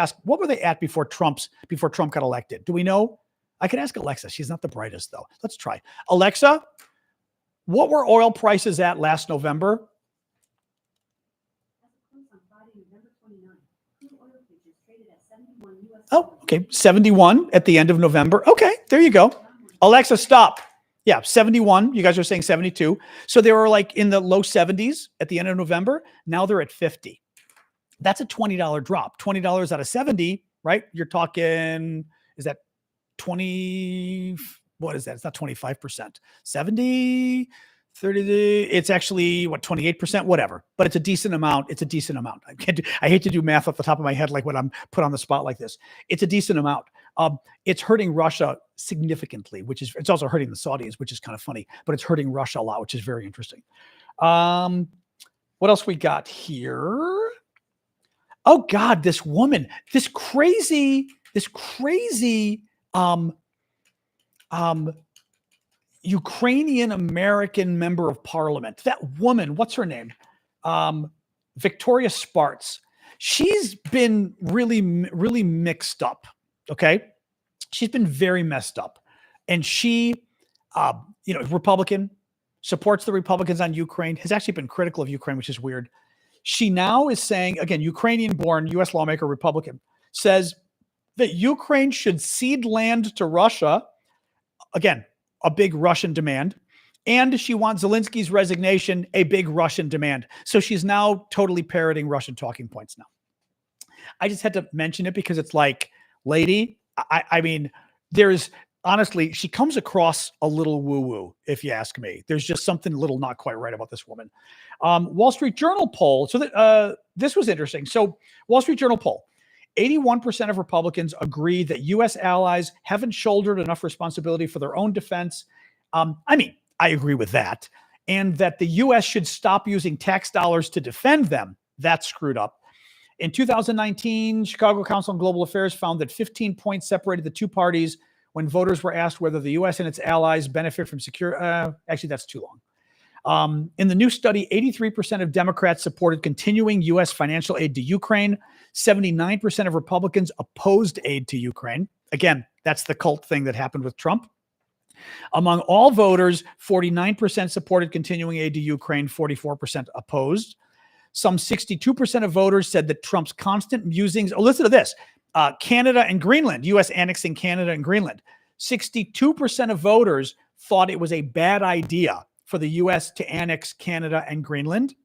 at before Trump got elected? Do we know? I could ask Alexa. She's not the brightest though. Let's try. Alexa, what were oil prices at last November? Oh, okay. 71 at the end of November. Okay, there you go. Alexa, stop. Yeah, 71. You guys are saying 72. So they were like in the low 70s at the end of November. Now they're at 50. That's a $20 drop. $20 out of 70, right? You're talking, is that 20? What is that? It's not 25%. 70, 30, it's actually 28%, whatever, but it's a decent amount. I hate to do math off the top of my head, like when I'm put on the spot like this. It's a decent amount. It's hurting Russia significantly, it's also hurting the Saudis, which is kind of funny, but it's hurting Russia a lot, which is very interesting. What else we got here? Oh God, this woman, this crazy, Ukrainian American member of parliament. That woman, what's her name? Victoria Spartz. She's been really, really mixed up. Okay. She's been very messed up. And she, Republican, supports the Republicans on Ukraine, has actually been critical of Ukraine, which is weird. She now is saying, again, Ukrainian-born U.S. lawmaker, Republican, says that Ukraine should cede land to Russia. Again, a big Russian demand. And she wants Zelensky's resignation, a big Russian demand. So she's now totally parroting Russian talking points now. I just had to mention it because it's like, lady, I mean, honestly, she comes across a little woo-woo, if you ask me. There's just something a little not quite right about this woman. Wall Street Journal poll. So this was interesting. So Wall Street Journal poll. 81% of Republicans agree that U.S. allies haven't shouldered enough responsibility for their own defense. I agree with that. And that the U.S. should stop using tax dollars to defend them. That's screwed up. In 2019, Chicago Council on Global Affairs found that 15 points separated the two parties when voters were asked whether the U.S. and its allies benefit from actually, that's too long. In the new study, 83% of Democrats supported continuing U.S. financial aid to Ukraine. 79% of Republicans opposed aid to Ukraine. Again, that's the cult thing that happened with Trump. Among all voters, 49% supported continuing aid to Ukraine, 44% opposed. Some 62% of voters said that Trump's constant musings, listen to this, Canada and Greenland, U.S. annexing Canada and Greenland. 62% of voters thought it was a bad idea for the U.S. to annex Canada and Greenland.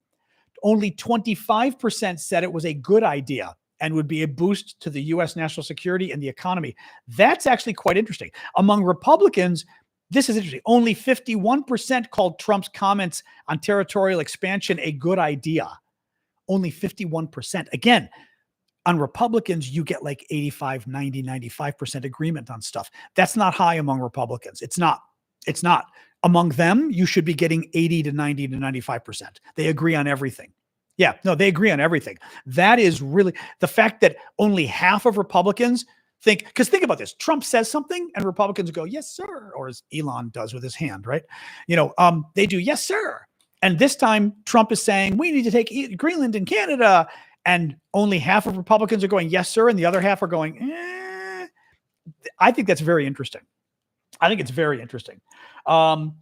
Only 25% said it was a good idea and would be a boost to the U.S. national security and the economy. That's actually quite interesting. Among Republicans, this is interesting. Only 51% called Trump's comments on territorial expansion a good idea. Only 51%. Again, on Republicans, you get like 85, 90, 95% agreement on stuff. That's not high among Republicans. It's not. Among them, you should be getting 80 to 90 to 95%. They agree on everything. Yeah, no, they agree on everything. That is really the fact that only half of Republicans think, because think about this. Trump says something and Republicans go, yes, sir. Or as Elon does with his hand, right? They do, yes, sir. And this time Trump is saying, we need to take Greenland and Canada. And only half of Republicans are going, yes, sir. And the other half are going, eh. I think that's very interesting. I think it's very interesting. What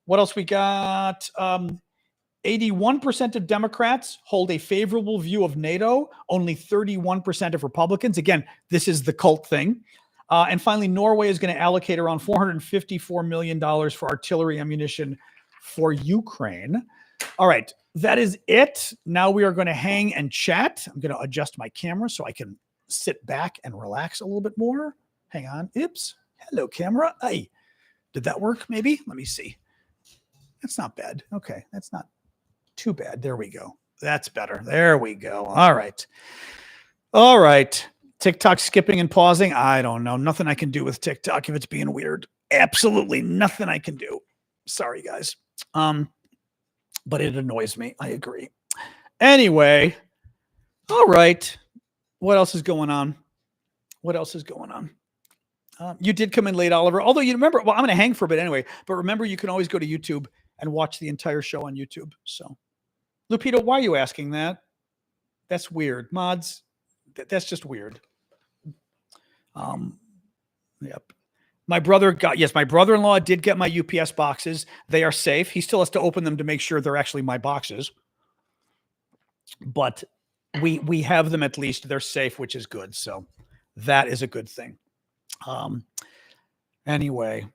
else we got? 81% of Democrats hold a favorable view of NATO, only 31% of Republicans. Again, this is the cult thing. And finally, Norway is going to allocate around $454 million for artillery ammunition for Ukraine. All right, that is it. Now we are going to hang and chat. I'm going to adjust my camera so I can sit back and relax a little bit more. Hang on. Oops. Hello, camera. Hey, did that work? Maybe. Let me see. That's not bad. Okay, that's not too bad. There we go. That's better. There we go. All right. All right. TikTok skipping and pausing. I don't know. Nothing I can do with TikTok if it's being weird. Absolutely nothing I can do. Sorry, guys. But it annoys me. I agree. Anyway. All right. What else is going on? What else is going on? You did come in late, Oliver. Although you remember, well, I'm going to hang for a bit anyway. But remember, you can always go to YouTube and watch the entire show on YouTube. So, Lupito, why are you asking that? That's weird. Mods, that's just weird. Yep. My brother-in-law did get my UPS boxes. They are safe. He still has to open them to make sure they're actually my boxes. But we have them at least. They're safe, which is good. So that is a good thing. Anyway.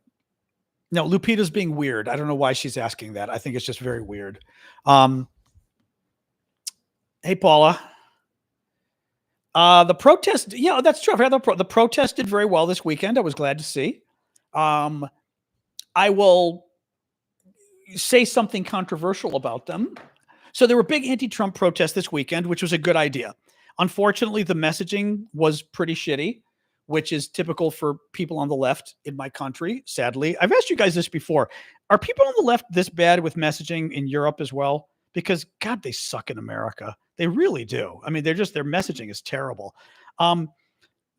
No, Lupita's being weird. I don't know why she's asking that. I think it's just very weird. Hey, Paula. The protest, yeah, that's true. The protest did very well this weekend. I was glad to see. I will say something controversial about them. So there were big anti-Trump protests this weekend, which was a good idea. Unfortunately, the messaging was pretty shitty, which is typical for people on the left in my country, sadly. I've asked you guys this before. Are people on the left this bad with messaging in Europe as well? Because, God, they suck in America. They really do. I mean, their messaging is terrible.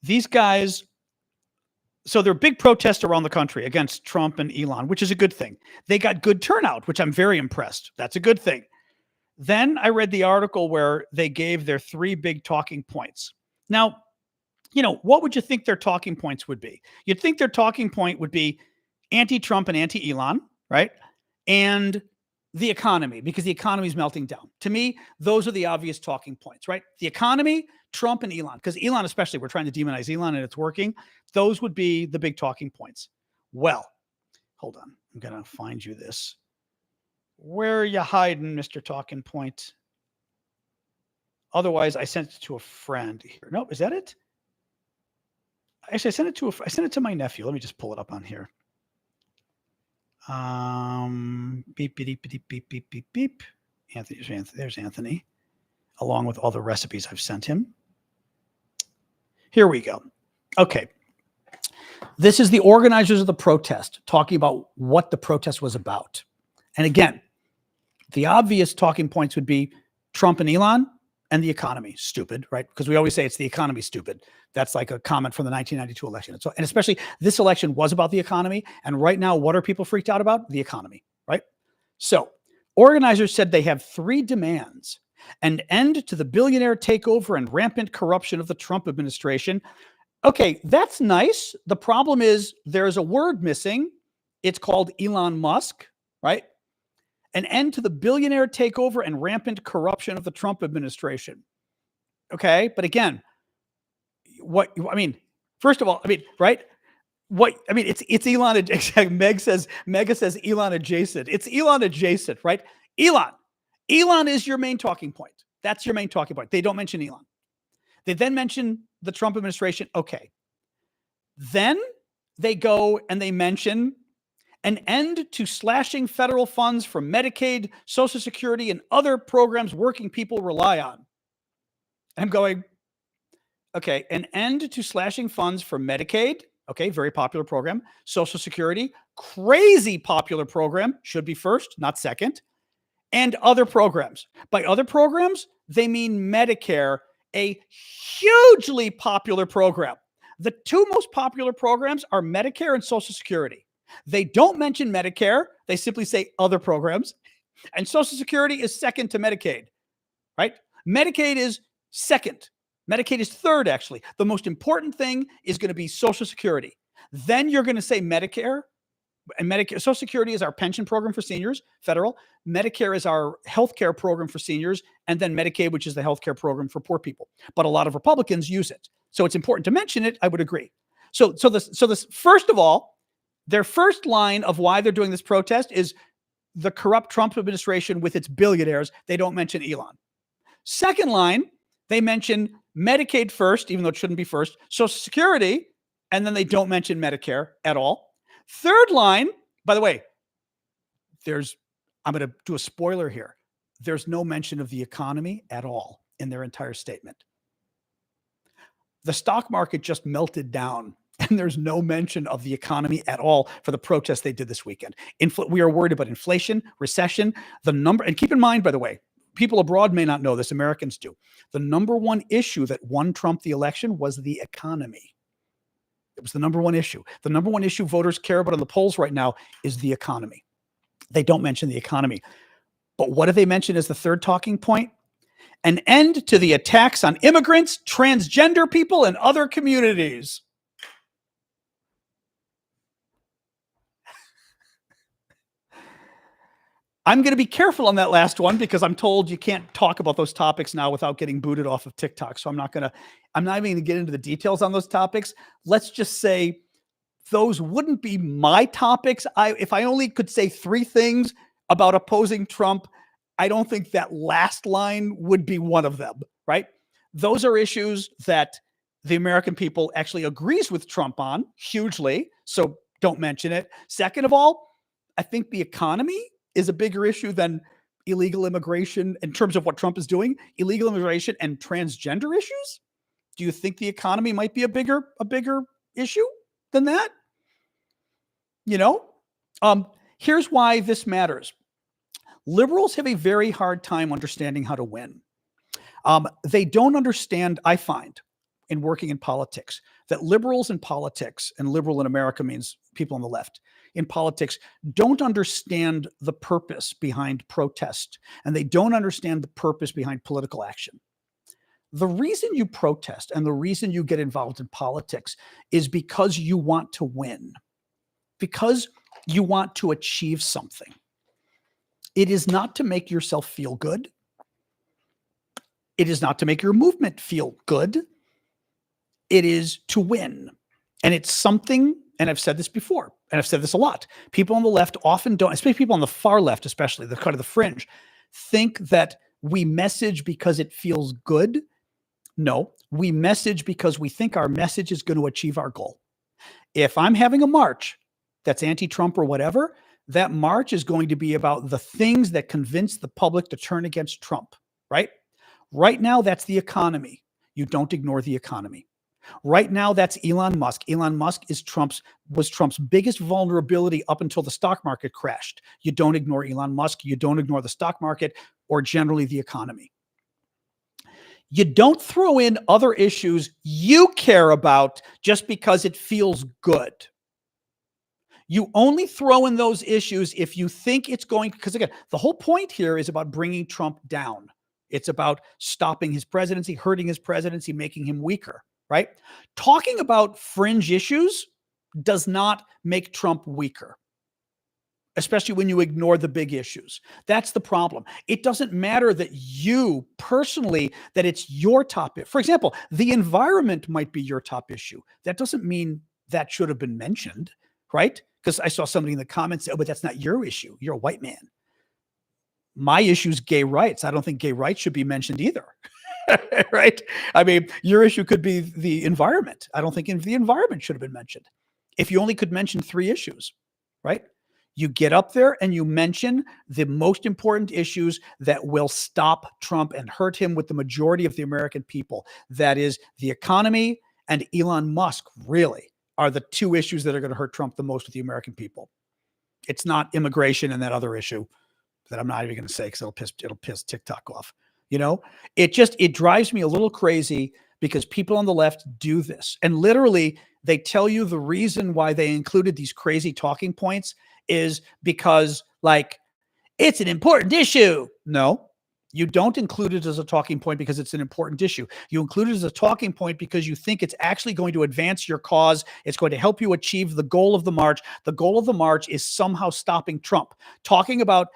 These guys, so there are big protests around the country against Trump and Elon, which is a good thing. They got good turnout, which I'm very impressed. That's a good thing. Then I read the article where they gave their 3 big talking points. Now, what would you think their talking points would be? You'd think their talking point would be anti-Trump and anti-Elon, right? And the economy, because the economy is melting down. To me, those are the obvious talking points, right? The economy, Trump, and Elon. Because Elon especially, we're trying to demonize Elon and it's working. Those would be the big talking points. Well, hold on. I'm going to find you this. Where are you hiding, Mr. Talking Point? Otherwise, I sent it to a friend here. No, is that it? Actually, I sent it to my nephew. Let me just pull it up on here. Beep, beep, beep, beep, beep, beep, beep. There's Anthony, along with all the recipes I've sent him. Here we go. Okay. This is the organizers of the protest talking about what the protest was about. And again, the obvious talking points would be Trump and Elon and the economy. Stupid, right? Because we always say it's the economy stupid. That's like a comment from the 1992 election. And especially this election was about the economy. And right now, what are people freaked out about? The economy, right? So organizers said they have 3 demands: an end to the billionaire takeover and rampant corruption of the Trump administration. Okay, that's nice. The problem is there's a word missing. It's called Elon Musk, right? An end to the billionaire takeover and rampant corruption of the Trump administration. Okay, but again, first of all, right? It's Elon. Mega says Elon adjacent. It's Elon adjacent, right? Elon is your main talking point. That's your main talking point. They don't mention Elon. They then mention the Trump administration. Okay. Then they go and they mention an end to slashing federal funds from Medicaid, Social Security, and other programs working people rely on. And I'm going, okay, an end to slashing funds from Medicaid. Okay, very popular program. Social Security, crazy popular program. Should be first, not second. And other programs. By other programs, they mean Medicare, a hugely popular program. The 2 most popular programs are Medicare and Social Security. They don't mention Medicare. They simply say other programs. And Social Security is second to Medicaid, right? Medicaid is second. Medicaid is third, actually. The most important thing is going to be Social Security. Then you're going to say Medicare. And Medicare, Social Security is our pension program for seniors, federal. Medicare is our healthcare program for seniors, and then Medicaid, which is the healthcare program for poor people. But a lot of Republicans use it, so it's important to mention it. I would agree. So this first of all, their first line of why they're doing this protest is the corrupt Trump administration with its billionaires. They don't mention Elon. Second line, they mention Medicaid first, even though it shouldn't be first, Social Security, and then they don't mention Medicare at all. Third line, by the way, I'm going to do a spoiler here. There's no mention of the economy at all in their entire statement. The stock market just melted down, and there's no mention of the economy at all for the protests they did this weekend. We are worried about inflation, recession, the number, and keep in mind, by the way, people abroad may not know this, Americans do. The number one issue that won Trump the election was the economy. It was the number one issue. The number one issue voters care about in the polls right now is the economy. They don't mention the economy. But what do they mention as the third talking point? An end to the attacks on immigrants, transgender people, and other communities. I'm going to be careful on that last one because I'm told you can't talk about those topics now without getting booted off of TikTok. So I'm not even going to get into the details on those topics. Let's just say those wouldn't be my topics. If I only could say three things about opposing Trump, I don't think that last line would be one of them, right? Those are issues that the American people actually agrees with Trump on hugely. So don't mention it. Second of all, I think the economy is a bigger issue than illegal immigration in terms of what Trump is doing, illegal immigration and transgender issues. Do you think the economy might be a bigger issue than that? Here's why this matters. Liberals have a very hard time understanding how to win. They don't understand, I find, in working in politics, that liberals in politics, and liberal in America means people on the left, in politics don't understand the purpose behind protest, and they don't understand the purpose behind political action. The reason you protest and the reason you get involved in politics is because you want to win, because you want to achieve something. It is not to make yourself feel good. It is not to make your movement feel good. It is to win. And it's something, and I've said this before, and I've said this a lot. People on the left often don't, especially people on the far left, especially the kind of the fringe, think that we message because it feels good. No, we message because we think our message is going to achieve our goal. If I'm having a march that's anti-Trump or whatever, that march is going to be about the things that convince the public to turn against Trump, right? Right now, that's the economy. You don't ignore the economy. Right now, that's Elon Musk. Elon Musk was Trump's biggest vulnerability up until the stock market crashed. You don't ignore Elon Musk. You don't ignore the stock market or generally the economy. You don't throw in other issues you care about just because it feels good. You only throw in those issues if you think it's going, because again, the whole point here is about bringing Trump down. It's about stopping his presidency, hurting his presidency, making him weaker, right? Talking about fringe issues does not make Trump weaker, especially when you ignore the big issues. That's the problem. It doesn't matter that you personally, that it's your top issue. For example, the environment might be your top issue. That doesn't mean that should have been mentioned, right? Because I saw somebody in the comments say, oh, but that's not your issue. You're a white man. My issue is gay rights. I don't think gay rights should be mentioned either, right? I mean, your issue could be the environment. I don't think the environment should have been mentioned. If you only could mention three issues, right? You get up there and you mention the most important issues that will stop Trump and hurt him with the majority of the American people. That is the economy and Elon Musk, really, are the two issues that are going to hurt Trump the most with the American people. It's not immigration and that other issue that I'm not even going to say because it'll piss TikTok off. It drives me a little crazy because people on the left do this. And literally they tell you the reason why they included these crazy talking points is because it's an important issue. No, You don't include it as a talking point because it's an important issue. You include it as a talking point because you think it's actually going to advance your cause. It's going to help you achieve the goal of the march. The goal of the march is somehow stopping Trump. Talking about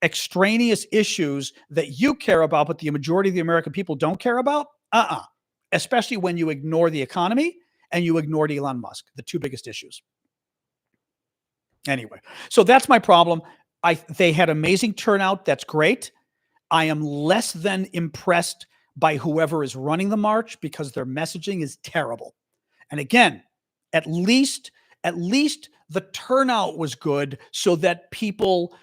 extraneous issues that you care about, but the majority of the American people don't care about, especially when you ignore the economy and you ignored Elon Musk, the two biggest issues. Anyway, so that's my problem. They had amazing turnout. That's great. I am less than impressed by whoever is running the march because their messaging is terrible. And again, at least the turnout was good so that people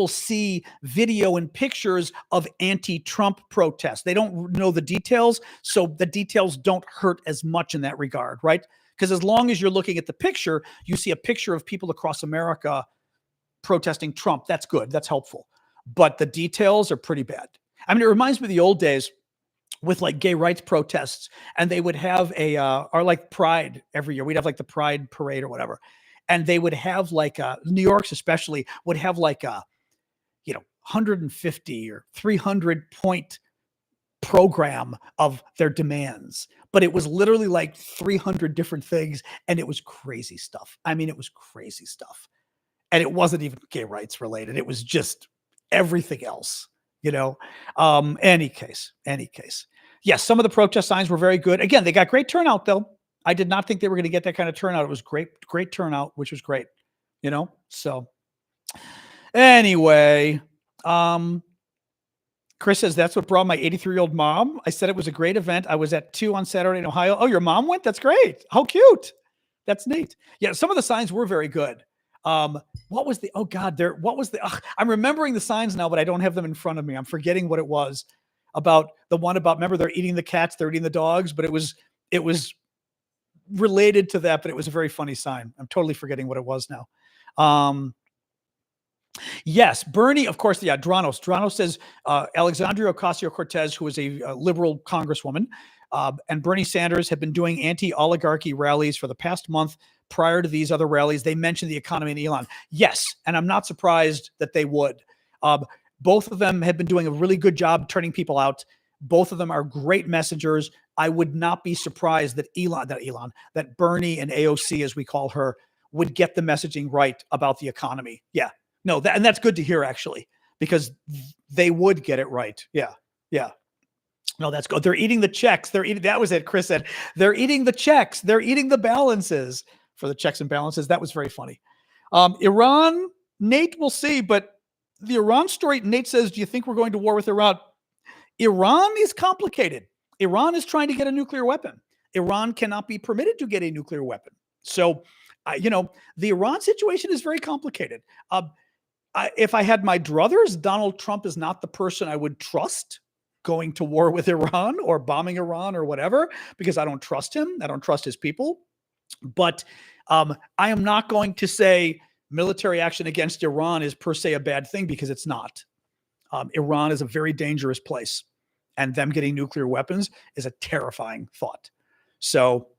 see video and pictures of anti-Trump protests. They don't know the details, so the details don't hurt as much in that regard, right? Because as long as you're looking at the picture, you see a picture of people across America protesting Trump. That's good. That's helpful. But the details are pretty bad. I mean, it reminds me of the old days with like gay rights protests, and they would have or like Pride every year. We'd have like the Pride parade or whatever. And they would have like, New York's especially would have like 150 or 300 point program of their demands. But it was literally like 300 different things. And it was crazy stuff. I mean, it was crazy stuff. And it wasn't even gay rights related. It was just everything else, any case. Yes, some of the protest signs were very good. Again, they got great turnout though. I did not think they were going to get that kind of turnout. It was great turnout, which was great, so anyway, Chris says, that's what brought my 83-year-old mom. I said it was a great event. I was at 2 on Saturday in Ohio. Oh, your mom went? That's great. How cute. That's neat. Yeah. Some of the signs were very good. What was the, I'm remembering the signs now, but I don't have them in front of me. I'm forgetting what it was about. The one about, remember, they're eating the cats, they're eating the dogs, but it was related to that, but it was a very funny sign. I'm totally forgetting what it was now. Yes, Bernie, of course, yeah, Dranos. Dranos says Alexandria Ocasio-Cortez, who is a liberal congresswoman, and Bernie Sanders have been doing anti-oligarchy rallies for the past month. Prior to these other rallies, they mentioned the economy and Elon. Yes, and I'm not surprised that they would. Both of them have been doing a really good job turning people out. Both of them are great messengers. I would not be surprised that that Bernie and AOC, as we call her, would get the messaging right about the economy. Yeah. No, and that's good to hear, actually, because they would get it right. Yeah. No, that's good. They're eating the checks. That was it. Chris said, they're eating the checks. They're eating the balances for the checks and balances. That was very funny. Iran, Nate, we'll see. But the Iran story, Nate says, do you think we're going to war with Iran? Iran is complicated. Iran is trying to get a nuclear weapon. Iran cannot be permitted to get a nuclear weapon. So, the Iran situation is very complicated. If I had my druthers, Donald Trump is not the person I would trust going to war with Iran or bombing Iran or whatever, because I don't trust him. I don't trust his people. But I am not going to say military action against Iran is per se a bad thing, because it's not. Iran is a very dangerous place, and them getting nuclear weapons is a terrifying thought. So,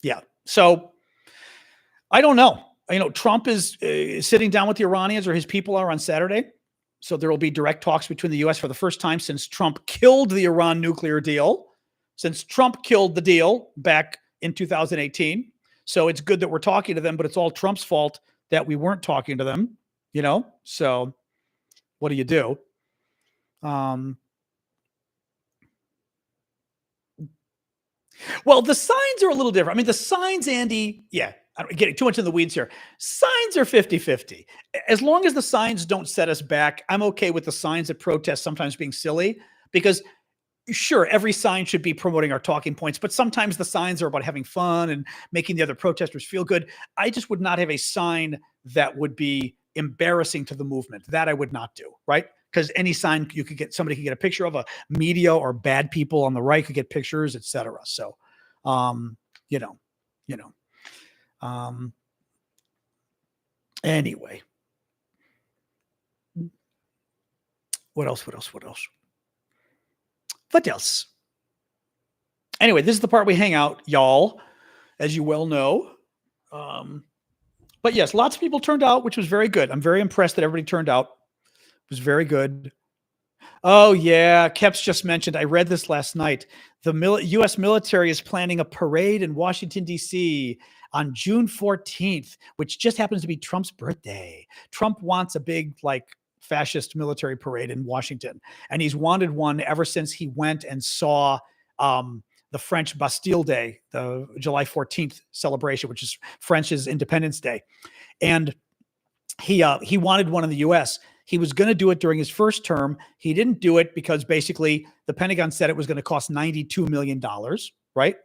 yeah. So I don't know. Trump is sitting down with the Iranians, or his people are, on Saturday. So there will be direct talks between the U.S. for the first time since Trump killed the Iran nuclear deal, since Trump killed the deal back in 2018. So it's good that we're talking to them, but it's all Trump's fault that we weren't talking to them, So what do you do? Well, the signs are a little different. I mean, the signs, Andy, yeah, I'm getting too much in the weeds here. Signs are 50-50. As long as the signs don't set us back, I'm okay with the signs at protests sometimes being silly, because sure, every sign should be promoting our talking points, but sometimes the signs are about having fun and making the other protesters feel good. I just would not have a sign that would be embarrassing to the movement. That I would not do, right? Because any sign somebody could get a picture of, a media or bad people on the right could get pictures, etc. So, anyway, what else? Anyway, this is the part we hang out, y'all, as you well know. But yes, lots of people turned out, which was very good. I'm very impressed that everybody turned out. It was very good. Oh yeah, Keps just mentioned. I read this last night. The U.S. military is planning a parade in Washington D.C. on June 14th, which just happens to be Trump's birthday. Trump wants a big fascist military parade in Washington, and he's wanted one ever since he went and saw the French Bastille Day, the July 14th celebration, which is French's Independence Day, and he wanted one in the U.S. He was going to do it during his first term. He didn't do it because basically the Pentagon said it was going to cost $92 million, right?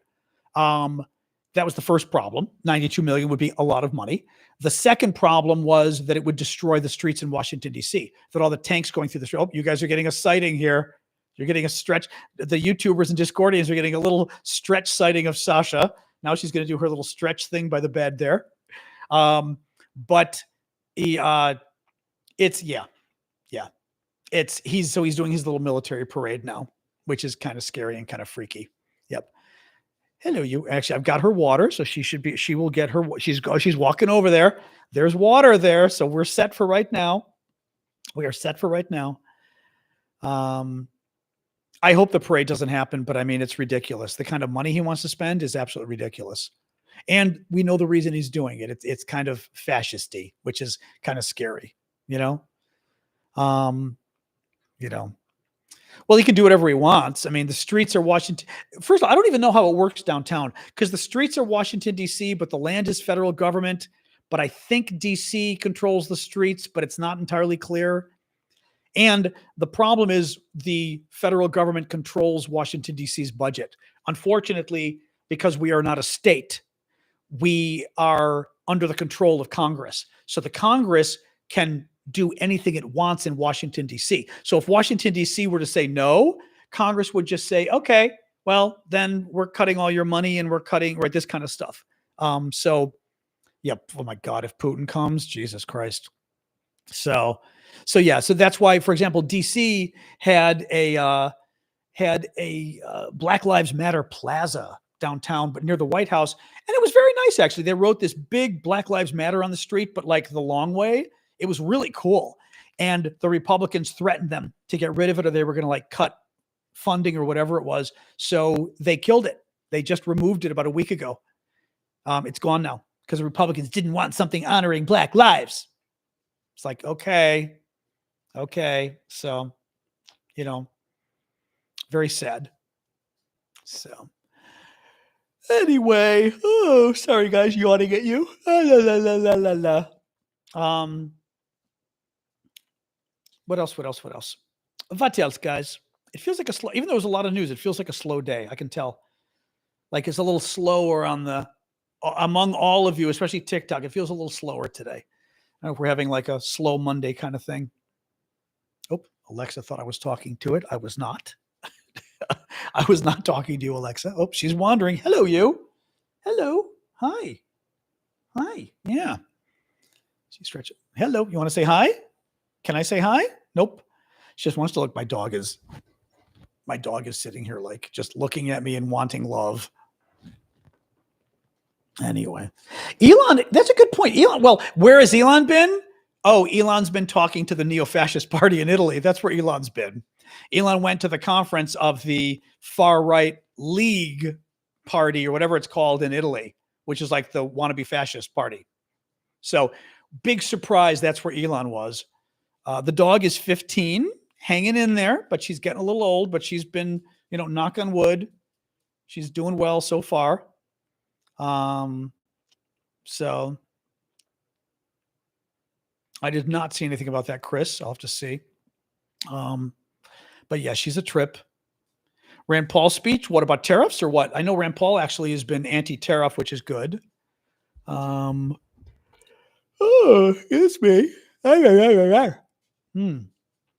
That was the first problem. $92 million would be a lot of money. The second problem was that it would destroy the streets in Washington, D.C., that all the tanks going through the street. Oh, you guys are getting a sighting here. You're getting a stretch. The YouTubers and Discordians are getting a little stretch sighting of Sasha. Now she's going to do her little stretch thing by the bed there. But he's doing his little military parade now, which is kind of scary and kind of freaky. Yep. Hello, you. Actually, I've got her water, so she will get her. She's walking over there. There's water there, so we're set for right now. We are set for right now. I hope the parade doesn't happen, but I mean, it's ridiculous. The kind of money he wants to spend is absolutely ridiculous. And we know the reason he's doing it. It's kind of fascisty, which is kind of scary, you know? Well, he can do whatever he wants. I mean, the streets are Washington. First of all, I don't even know how it works downtown because the streets are Washington, D.C., but the land is federal government. But I think D.C. controls the streets, but it's not entirely clear. And the problem is the federal government controls Washington, D.C.'s budget. Unfortunately, because we are not a state, we are under the control of Congress. So the Congress can do anything it wants in Washington, D.C. So if Washington, D.C. were to say no, Congress would just say, okay, well, then we're cutting all your money and we're cutting this kind of stuff. Oh my God, if Putin comes, Jesus Christ. So that's why, for example, D.C. had a Black Lives Matter plaza downtown, but near the White House. And it was very nice, actually. They wrote this big Black Lives Matter on the street, but like the long way. It was really cool. And the Republicans threatened them to get rid of it or they were going to cut funding or whatever it was. So they killed it. They just removed it about a week ago. It's gone now because the Republicans didn't want something honoring Black lives. It's like, okay. So, very sad. So anyway, oh, sorry guys, yawning at you. What else? What else, guys? It feels like even though there's a lot of news, it feels like a slow day. I can tell. Like it's a little slower among all of you, especially TikTok. It feels a little slower today. I don't know if we're having like a slow Monday kind of thing. Oh, Alexa thought I was talking to it. I was not. I was not talking to you, Alexa. Oh, she's wandering. Hello, you. Hello. Hi. Yeah. She's stretching. Hello. You want to say hi? Can I say hi? Nope. She just wants to look. My dog is sitting here just looking at me and wanting love. Anyway, Elon, that's a good point. Elon, well, where has Elon been? Oh, Elon's been talking to the neo-fascist party in Italy. That's where Elon's been. Elon went to the conference of the far-right League party or whatever it's called in Italy, which is like the wannabe fascist party. So big surprise. That's where Elon was. The dog is 15, hanging in there, but she's getting a little old, but she's been, knock on wood. She's doing well so far. So I did not see anything about that, Chris. I'll have to see. But yeah, she's a trip. Rand Paul's speech. What about tariffs or what? I know Rand Paul actually has been anti-tariff, which is good. Oh, it's me. I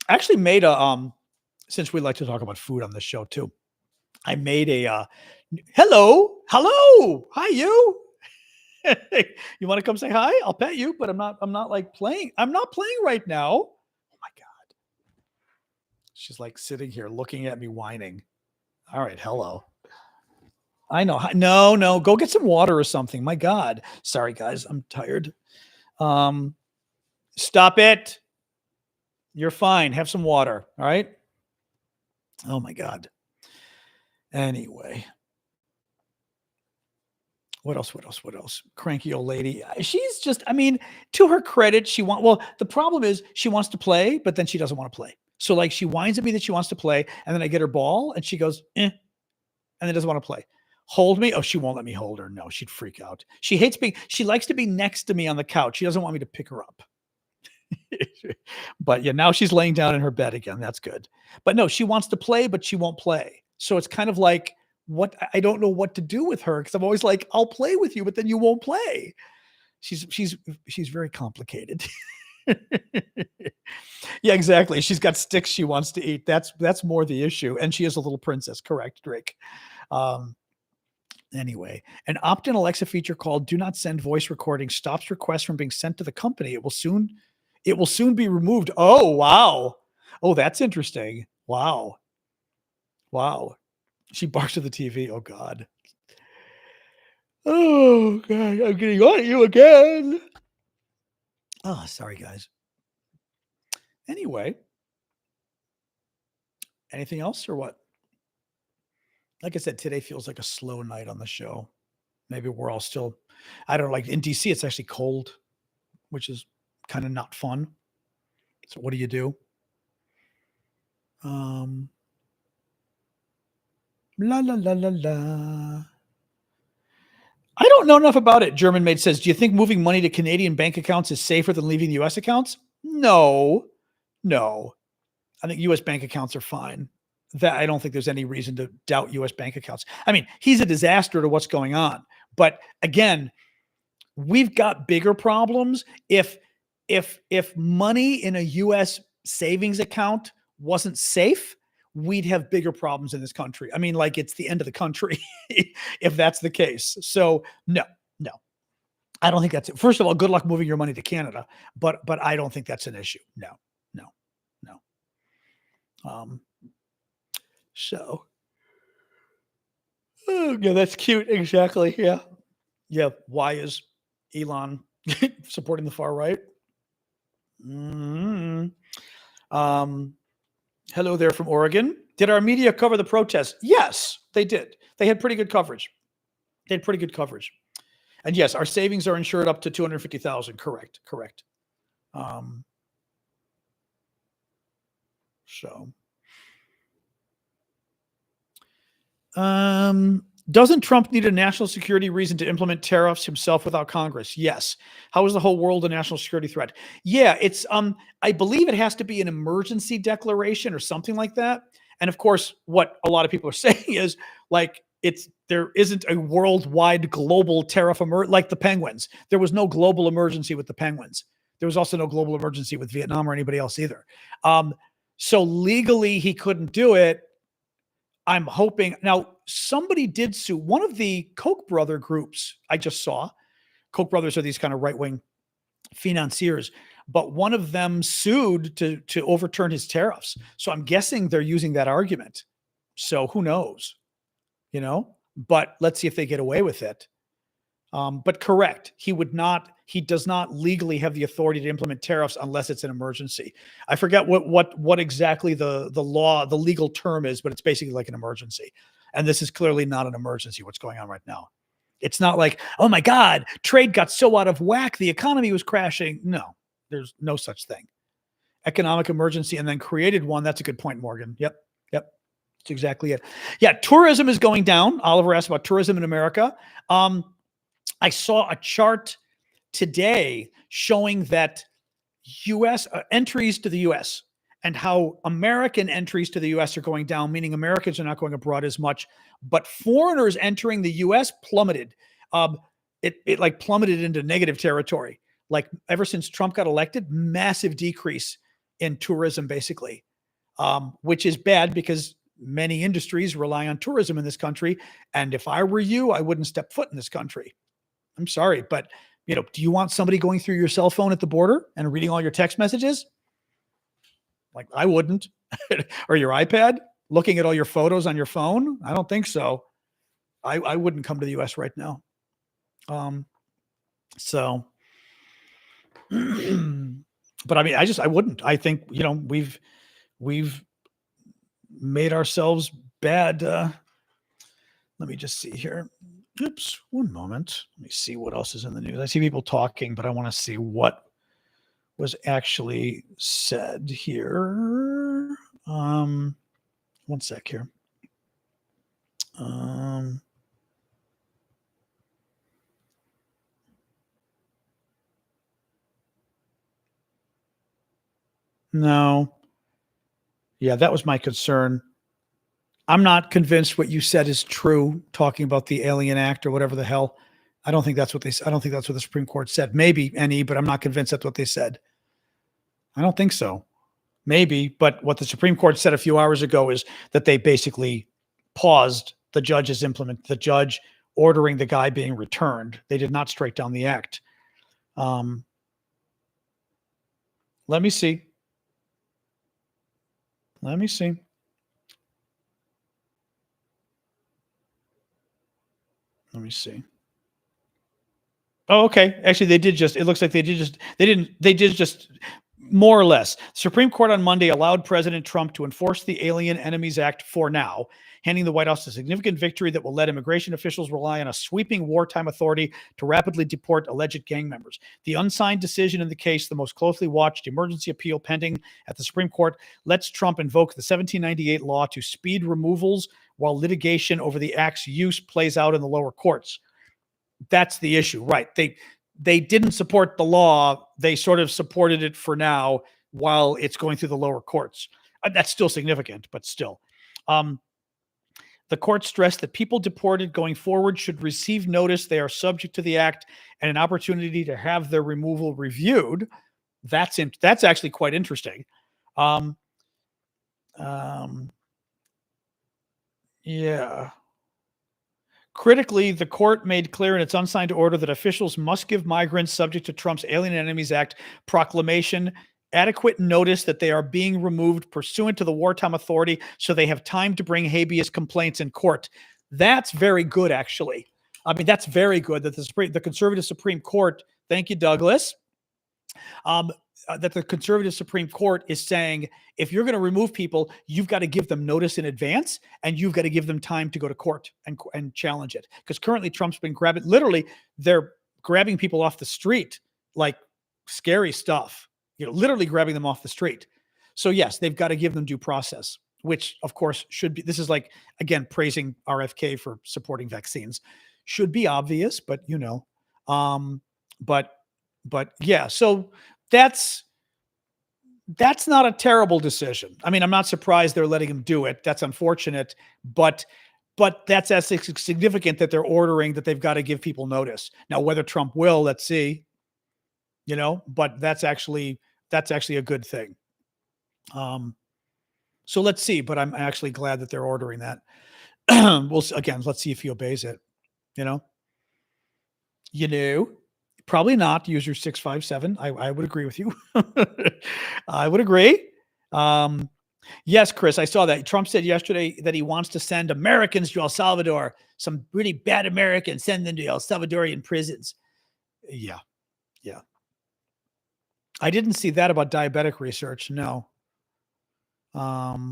actually made since we like to talk about food on this show too, I made a, hello, hi, you. You want to come say hi? I'll pet you, but I'm not like playing. I'm not playing right now. Oh my God. She's like sitting here looking at me whining. All right. Hello. I know. No, go get some water or something. My God. Sorry guys. I'm tired. Stop it. You're fine. Have some water. All right. Oh my God. Anyway. What else? What else? What else? Cranky old lady. She's just, I mean, to her credit, well, the problem is she wants to play, but then she doesn't want to play. So like she whines at me that she wants to play, and then I get her ball and she goes, and then doesn't want to play. Hold me. Oh, she won't let me hold her. No, she'd freak out. She likes to be next to me on the couch. She doesn't want me to pick her up. But yeah, now she's laying down in her bed again. That's good. But no, she wants to play, but she won't play. So it's kind of like, what, I don't know what to do with her, because I'm always like, I'll play with you, but then you won't play. She's very complicated. Yeah, exactly. She's got sticks she wants to eat. That's more the issue. And she is a little princess. Correct, Drake. Anyway, an opt-in Alexa feature called "Do Not Send Voice Recording" stops requests from being sent to the company. It will soon be removed. Oh, wow. Oh, that's interesting. Wow. She barks at the TV. Oh God. Oh God, I'm getting on at you again. Oh, sorry, guys. Anyway, anything else or what? Like I said, today feels like a slow night on the show. Maybe we're all still, I don't know, like in DC, it's actually cold, which is kind of not fun. So what do you do? La la la la la. I don't know enough about it. German Maid says, do you think moving money to Canadian bank accounts is safer than leaving US accounts? No. I think US bank accounts are fine. That I don't think there's any reason to doubt US bank accounts. I mean, he's a disaster to what's going on. But again, we've got bigger problems. If money in a US savings account wasn't safe, we'd have bigger problems in this country. I mean, like it's the end of the country if that's the case. So no, I don't think that's it. First of all, good luck moving your money to Canada, but I don't think that's an issue. No. So, oh yeah, that's cute. Exactly. Yeah. Why is Elon supporting the far right? Mm-hmm. Hello there from Oregon. Did our media cover the protests? Yes, they did. They had pretty good coverage. And yes, our savings are insured up to 250,000. Correct. Doesn't Trump need a national security reason to implement tariffs himself without Congress? Yes. How is the whole world a national security threat? Yeah, it's I believe it has to be an emergency declaration or something like that. And of course, what a lot of people are saying is like there isn't a worldwide global tariff like the penguins. There was no global emergency with the penguins. There was also no global emergency with Vietnam or anybody else either. So legally he couldn't do it. I'm hoping now somebody did sue one of the Koch brother groups. I just saw Koch brothers are these kind of right-wing financiers, but one of them sued to overturn his tariffs. So I'm guessing they're using that argument. So who knows, but let's see if they get away with it. But correct, he does not legally have the authority to implement tariffs unless it's an emergency. I forget what exactly the legal term is, but it's basically like an emergency. And this is clearly not an emergency, what's going on right now. It's not like, oh my God, trade got so out of whack, the economy was crashing. No, there's no such thing. Economic emergency and then created one. That's a good point, Morgan. Yep. That's exactly it. Yeah, tourism is going down. Oliver asked about tourism in America. I saw a chart today showing that U.S. Entries to the U.S. and how American entries to the U.S. are going down, meaning Americans are not going abroad as much, but foreigners entering the U.S. plummeted. It like plummeted into negative territory. Like ever since Trump got elected, massive decrease in tourism, basically, which is bad because many industries rely on tourism in this country. And if I were you, I wouldn't step foot in this country. I'm sorry, but do you want somebody going through your cell phone at the border and reading all your text messages? Like I wouldn't. Or your iPad, looking at all your photos on your phone? I don't think so. I wouldn't come to the US right now. So but I mean, I wouldn't. I think, we've made ourselves bad. Let me just see here. Oops, one moment. Let me see what else is in the news. I see people talking, but I want to see what was actually said here. One sec here. No. Yeah, that was my concern. I'm not convinced what you said is true, talking about the Alien Act or whatever the hell. I don't think that's what I don't think that's what the Supreme Court said. Maybe NE, but I'm not convinced that's what they said. I don't think so. Maybe, but what the Supreme Court said a few hours ago is that they basically paused the judge ordering the guy being returned. They did not strike down the act. Let me see. Let me see. Let me see. Oh, okay. Actually, they did just, it looks like they did just more or less. Supreme Court on Monday allowed President Trump to enforce the Alien Enemies Act for now, handing the White House a significant victory that will let immigration officials rely on a sweeping wartime authority to rapidly deport alleged gang members. The unsigned decision in the case, the most closely watched emergency appeal pending at the Supreme Court, lets Trump invoke the 1798 law to speed removals while litigation over the act's use plays out in the lower courts. That's the issue, right? They didn't support the law. They sort of supported it for now while it's going through the lower courts. That's still significant, but still. The court stressed that people deported going forward should receive notice they are subject to the act and an opportunity to have their removal reviewed. That's actually quite interesting. Yeah. Critically, the court made clear in its unsigned order that officials must give migrants subject to Trump's Alien Enemies Act proclamation adequate notice that they are being removed pursuant to the wartime authority so they have time to bring habeas complaints in court. That's very good, actually. I mean, that's very good that the conservative Supreme Court, thank you, Douglas, that the conservative Supreme Court is saying, if you're going to remove people, you've got to give them notice in advance and you've got to give them time to go to court and challenge it. Because currently Trump's been they're grabbing people off the street, like scary stuff, literally grabbing them off the street. So yes, they've got to give them due process, which of course should be, this is like, again, praising RFK for supporting vaccines, should be obvious, but but yeah, so that's not a terrible decision. I mean, I'm not surprised they're letting him do it. That's unfortunate, but that's as significant that they're ordering that they've got to give people notice. Now, whether Trump will, let's see, but that's actually a good thing. So let's see, but I'm actually glad that they're ordering that. Let's see if he obeys it, Probably not, user 657. I would agree with you. I would agree. Yes, Chris, I saw that. Trump said yesterday that he wants to send Americans to El Salvador, some really bad Americans, send them to El Salvadorian prisons. Yeah. I didn't see that about diabetic research. No. Not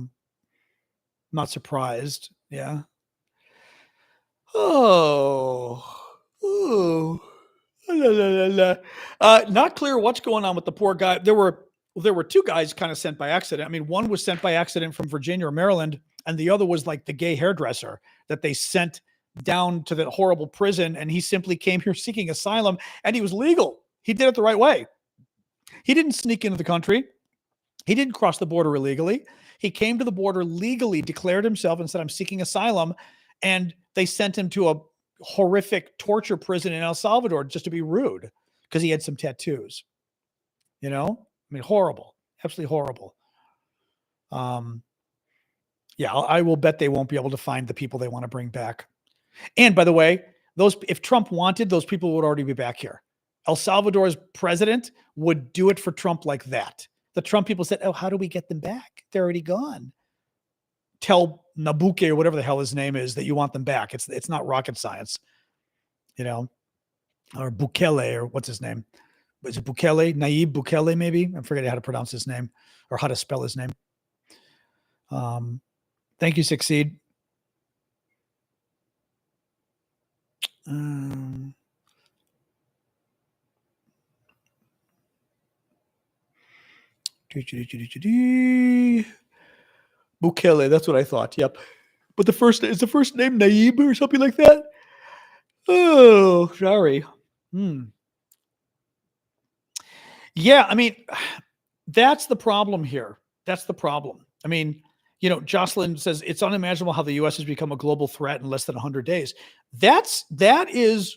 surprised. Yeah. Oh. Not clear what's going on with the poor guy. There were two guys kind of sent by accident. I mean, one was sent by accident from Virginia or Maryland, and the other was like the gay hairdresser that they sent down to the horrible prison, and he simply came here seeking asylum, and he was legal. He did it the right way. He didn't sneak into the country. He didn't cross the border illegally. He came to the border legally, declared himself, and said, I'm seeking asylum, and they sent him to a horrific torture prison in El Salvador just to be rude because he had some tattoos. I mean, horrible, absolutely horrible. Yeah, I will bet they won't be able to find the people they want to bring back. And by the way, if Trump wanted, those people would already be back here. El Salvador's president would do it for Trump like that. The Trump people said, oh, how do we get them back? They're already gone. Tell Nabuke or whatever the hell his name is that you want them back. It's not rocket science, or Bukele or what's his name? Is it Bukele? Nayib Bukele, maybe? I'm forgetting how to pronounce his name or how to spell his name. Thank you, Succeed. Bukele, that's what I thought. Yep. But is the first name Naib or something like that? Oh, sorry. Yeah, I mean, that's the problem here. That's the problem. I mean, Jocelyn says it's unimaginable how the U.S. has become a global threat in less than 100 days. That is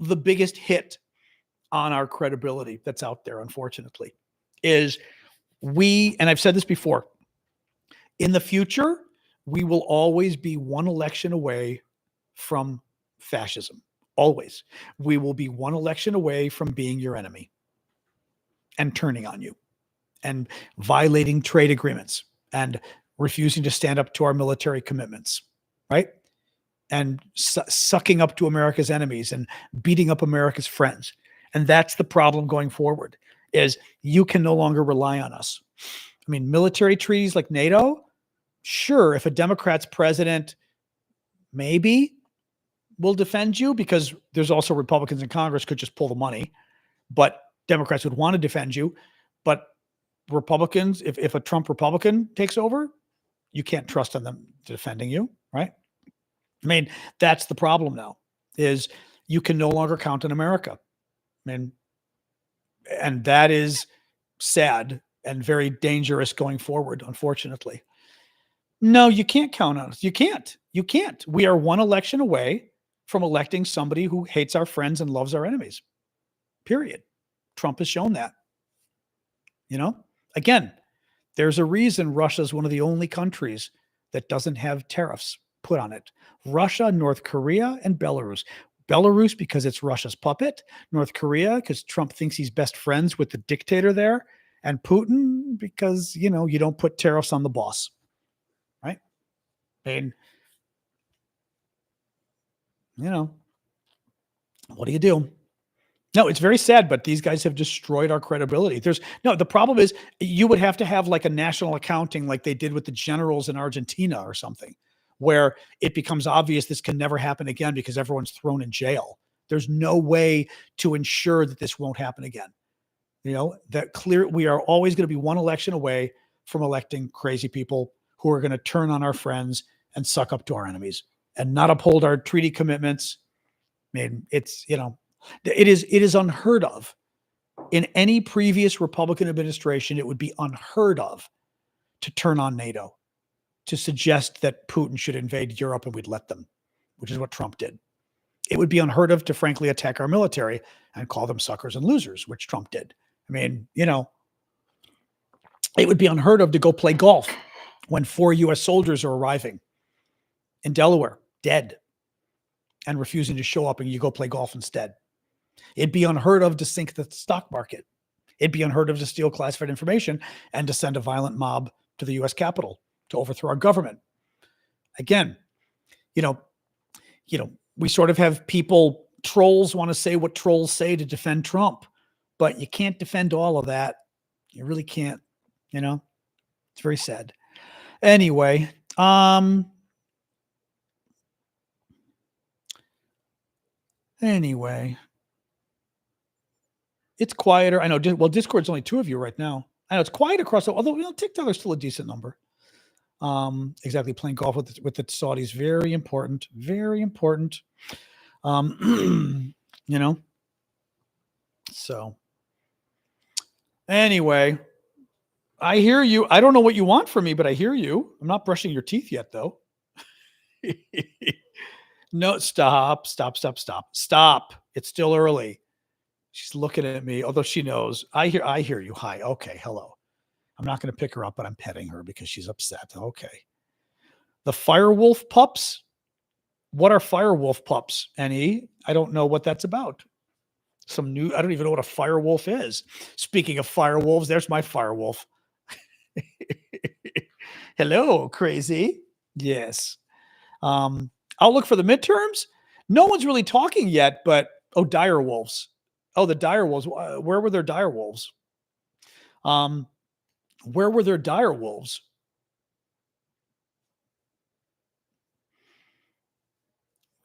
the biggest hit on our credibility that's out there, unfortunately, is and I've said this before, in the future, we will always be one election away from fascism. Always. We will be one election away from being your enemy and turning on you and violating trade agreements and refusing to stand up to our military commitments, right? And sucking up to America's enemies and beating up America's friends. And that's the problem going forward, is you can no longer rely on us. I mean, military treaties like NATO, sure, if a Democrat's president, maybe will defend you, because there's also Republicans in Congress could just pull the money, but Democrats would want to defend you. But Republicans, if a Trump Republican takes over, you can't trust on them defending you, right? I mean, that's the problem now, is you can no longer count on America. I mean, and that is sad and very dangerous going forward, unfortunately. No, you can't count on us. You can't. We are one election away from electing somebody who hates our friends and loves our enemies. Period. Trump has shown that. Again, there's a reason Russia is one of the only countries that doesn't have tariffs put on it. Russia, North Korea, and Belarus. Belarus because it's Russia's puppet. North Korea because Trump thinks he's best friends with the dictator there. And Putin because, you don't put tariffs on the boss. Right? I mean, what do you do? No, it's very sad, but these guys have destroyed our credibility. The problem is you would have to have like a national accounting like they did with the generals in Argentina or something, where it becomes obvious this can never happen again because everyone's thrown in jail. There's no way to ensure that this won't happen again. We are always going to be one election away from electing crazy people who are going to turn on our friends and suck up to our enemies and not uphold our treaty commitments. I mean, it is unheard of. In any previous Republican administration, it would be unheard of to turn on NATO, to suggest that Putin should invade Europe and we'd let them, which is what Trump did. It would be unheard of to frankly attack our military and call them suckers and losers, which Trump did. I mean, it would be unheard of to go play golf when 4 U.S. soldiers are arriving in Delaware, dead, and refusing to show up, and you go play golf instead. It'd be unheard of to sink the stock market. It'd be unheard of to steal classified information and to send a violent mob to the U.S. Capitol to overthrow our government. Again, we sort of have trolls want to say what trolls say to defend Trump, but you can't defend all of that. You really can't, it's very sad. Anyway, it's quieter. I know. Well, Discord's only 2 of you right now. I know it's quiet across, although TikTok is still a decent number. Exactly. Playing golf with the Saudis, very important. Very important. So anyway, I hear you. I don't know what you want from me, but I hear you. I'm not brushing your teeth yet, though. No, stop. It's still early. She's looking at me, although she knows. I hear you. Hi. Okay. Hello. I'm not going to pick her up, but I'm petting her because she's upset. Okay. The Firewolf pups. What are Firewolf pups, NE? I don't know what that's about. I don't even know what a Firewolf is. Speaking of firewolves, there's my Firewolf. Hello, crazy. Yes. I'll look for the midterms. No one's really talking yet, but dire wolves. The dire wolves. Where were their dire wolves? Where were their dire wolves?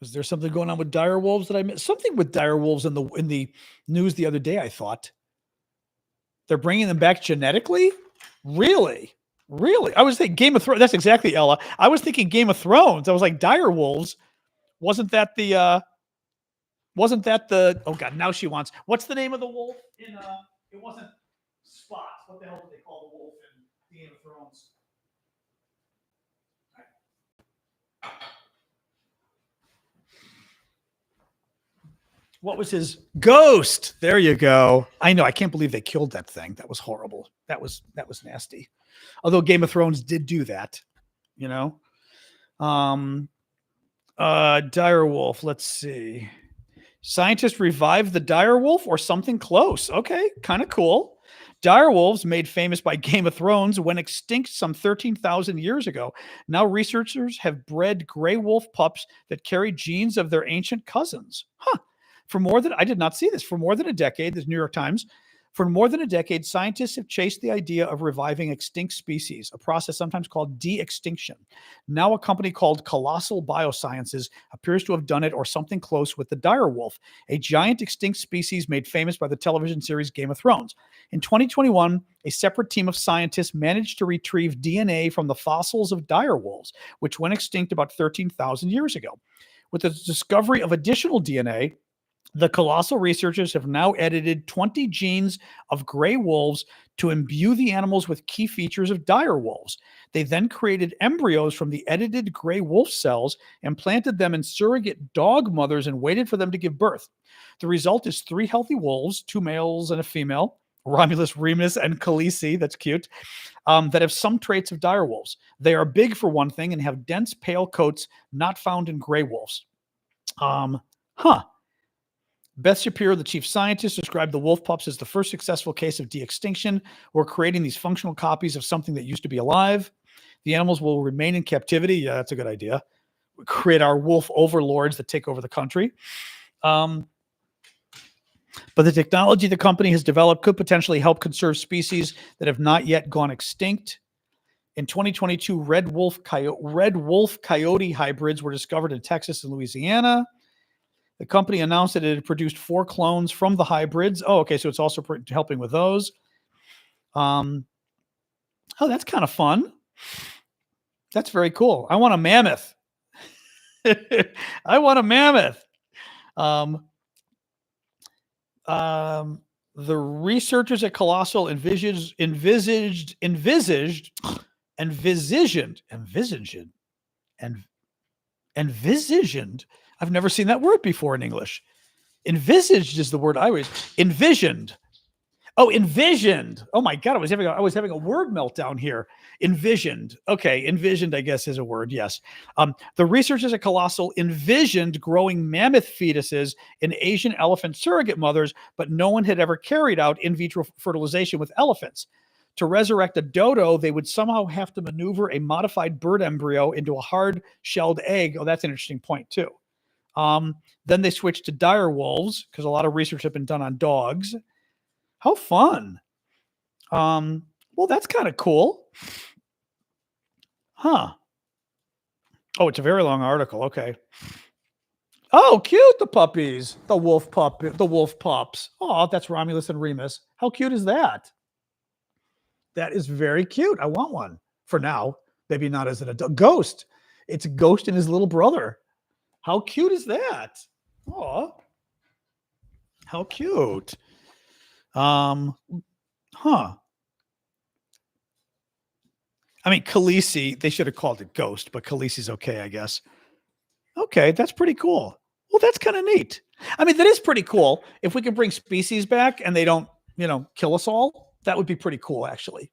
Was there something going on with dire wolves that I missed? Something with dire wolves in the news the other day, I thought. They're bringing them back genetically? Really? Really? I was thinking Game of Thrones. That's exactly, Ella. I was thinking Game of Thrones. I was like, dire wolves. Wasn't that the oh god, now she wants, what's the name of the wolf in it wasn't Spot. What the hell did they call the wolf in Game of Thrones? What was his Ghost? There you go. I know. I can't believe they killed that thing. That was horrible. That was nasty. Although Game of Thrones did do that, you know. Dire wolf. Let's see. Scientists revived the dire wolf or something close. Okay, kind of cool. Dire wolves, made famous by Game of Thrones, went extinct some 13,000 years ago. Now researchers have bred gray wolf pups that carry genes of their ancient cousins. Huh. I did not see this. For more than a decade, this New York Times, for more than a decade, scientists have chased the idea of reviving extinct species, a process sometimes called de-extinction. Now a company called Colossal Biosciences appears to have done it or something close with the dire wolf, a giant extinct species made famous by the television series Game of Thrones. In 2021, a separate team of scientists managed to retrieve DNA from the fossils of dire wolves, which went extinct about 13,000 years ago. With the discovery of additional DNA, the colossal researchers have now edited 20 genes of gray wolves to imbue the animals with key features of dire wolves. They then created embryos from the edited gray wolf cells and planted them in surrogate dog mothers and waited for them to give birth. The result is 3 healthy wolves, 2 males and a female, Romulus, Remus, and Khaleesi, that's cute, that have some traits of dire wolves. They are big for one thing and have dense, pale coats not found in gray wolves. Beth Shapiro, the chief scientist, described the wolf pups as the first successful case of de-extinction. We're creating these functional copies of something that used to be alive. The animals will remain in captivity. Yeah, that's a good idea. We create our wolf overlords that take over the country. But the technology the company has developed could potentially help conserve species that have not yet gone extinct. In 2022, red wolf coyote hybrids were discovered in Texas and Louisiana. The company announced that it had produced 4 clones from the hybrids. Oh, okay, so it's also helping with those. Oh, that's kind of fun. That's very cool. I want a mammoth. I want a mammoth. The researchers at Colossal envisioned. I've never seen that word before in English. Envisaged is the word I always envisioned. Oh, envisioned. Oh my God, I was having a word meltdown here. Envisioned. Okay, envisioned, I guess, is a word. Yes. The researchers at Colossal envisioned growing mammoth fetuses in Asian elephant surrogate mothers, but no one had ever carried out in vitro fertilization with elephants. To resurrect a dodo, they would somehow have to maneuver a modified bird embryo into a hard-shelled egg. Oh, that's an interesting point too. Then they switched to dire wolves because a lot of research had been done on dogs. How fun. Well, that's kind of cool. Huh. Oh, it's a very long article. Okay. Oh, cute, the puppies. The wolf pups. Oh, that's Romulus and Remus. How cute is that? That is very cute. I want one for now. Maybe not as an adult. Ghost. It's a Ghost and his little brother. How cute is that? Oh, how cute. I mean, Khaleesi, they should have called it Ghost, but Khaleesi's okay, I guess. Okay, that's pretty cool. Well, that's kind of neat. I mean, that is pretty cool. If we can bring species back and they don't, kill us all, that would be pretty cool, actually.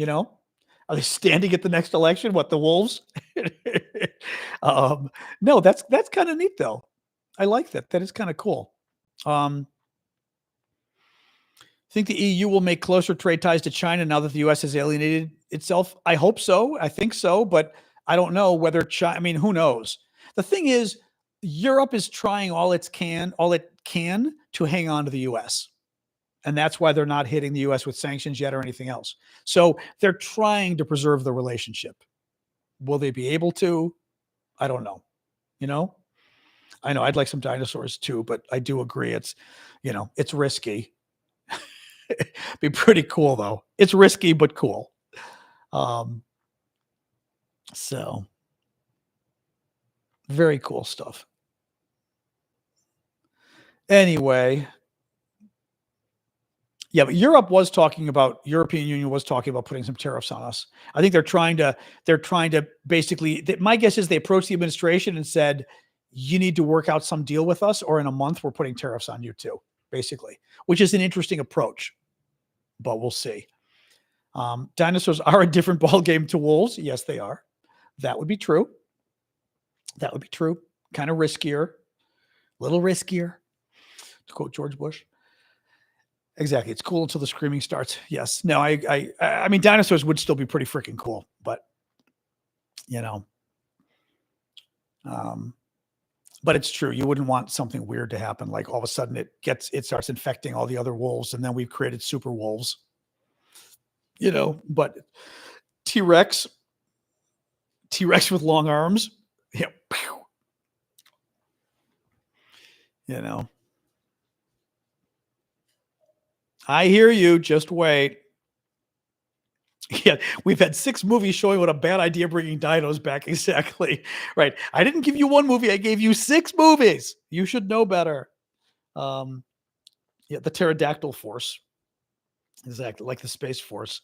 Are they standing at the next election? What, the wolves? No, that's kind of neat, though. I like that. That is kind of cool. Think the EU will make closer trade ties to China now that the U.S. has alienated itself? I hope so. I think so, but I don't know whether China. I mean, who knows? The thing is, Europe is trying all it can to hang on to the U.S. And that's why they're not hitting the U.S. with sanctions yet or anything else. So they're trying to preserve the relationship. Will they be able to? I don't know. I know I'd like some dinosaurs too, but I do agree it's risky. Be pretty cool though. It's risky but cool. So very cool stuff. Anyway, yeah, but European Union was talking about putting some tariffs on us. I think they're trying to basically, my guess is they approached the administration and said, you need to work out some deal with us, or in a month we're putting tariffs on you too, basically, which is an interesting approach, but we'll see. Dinosaurs are a different ball game to wolves. Yes, they are. That would be true. Kind of riskier, a little riskier, to quote George Bush. Exactly. It's cool until the screaming starts. Yes. No, I mean, dinosaurs would still be pretty freaking cool, but but it's true. You wouldn't want something weird to happen. Like all of a sudden it starts infecting all the other wolves, and then we've created super wolves, but T-Rex with long arms. Yeah. I hear you. Just wait. Yeah, we've had 6 movies showing what a bad idea bringing dinos back. Exactly. Right. I didn't give you 1 movie. I gave you 6 movies. You should know better. The pterodactyl force. Exactly. Like the Space Force.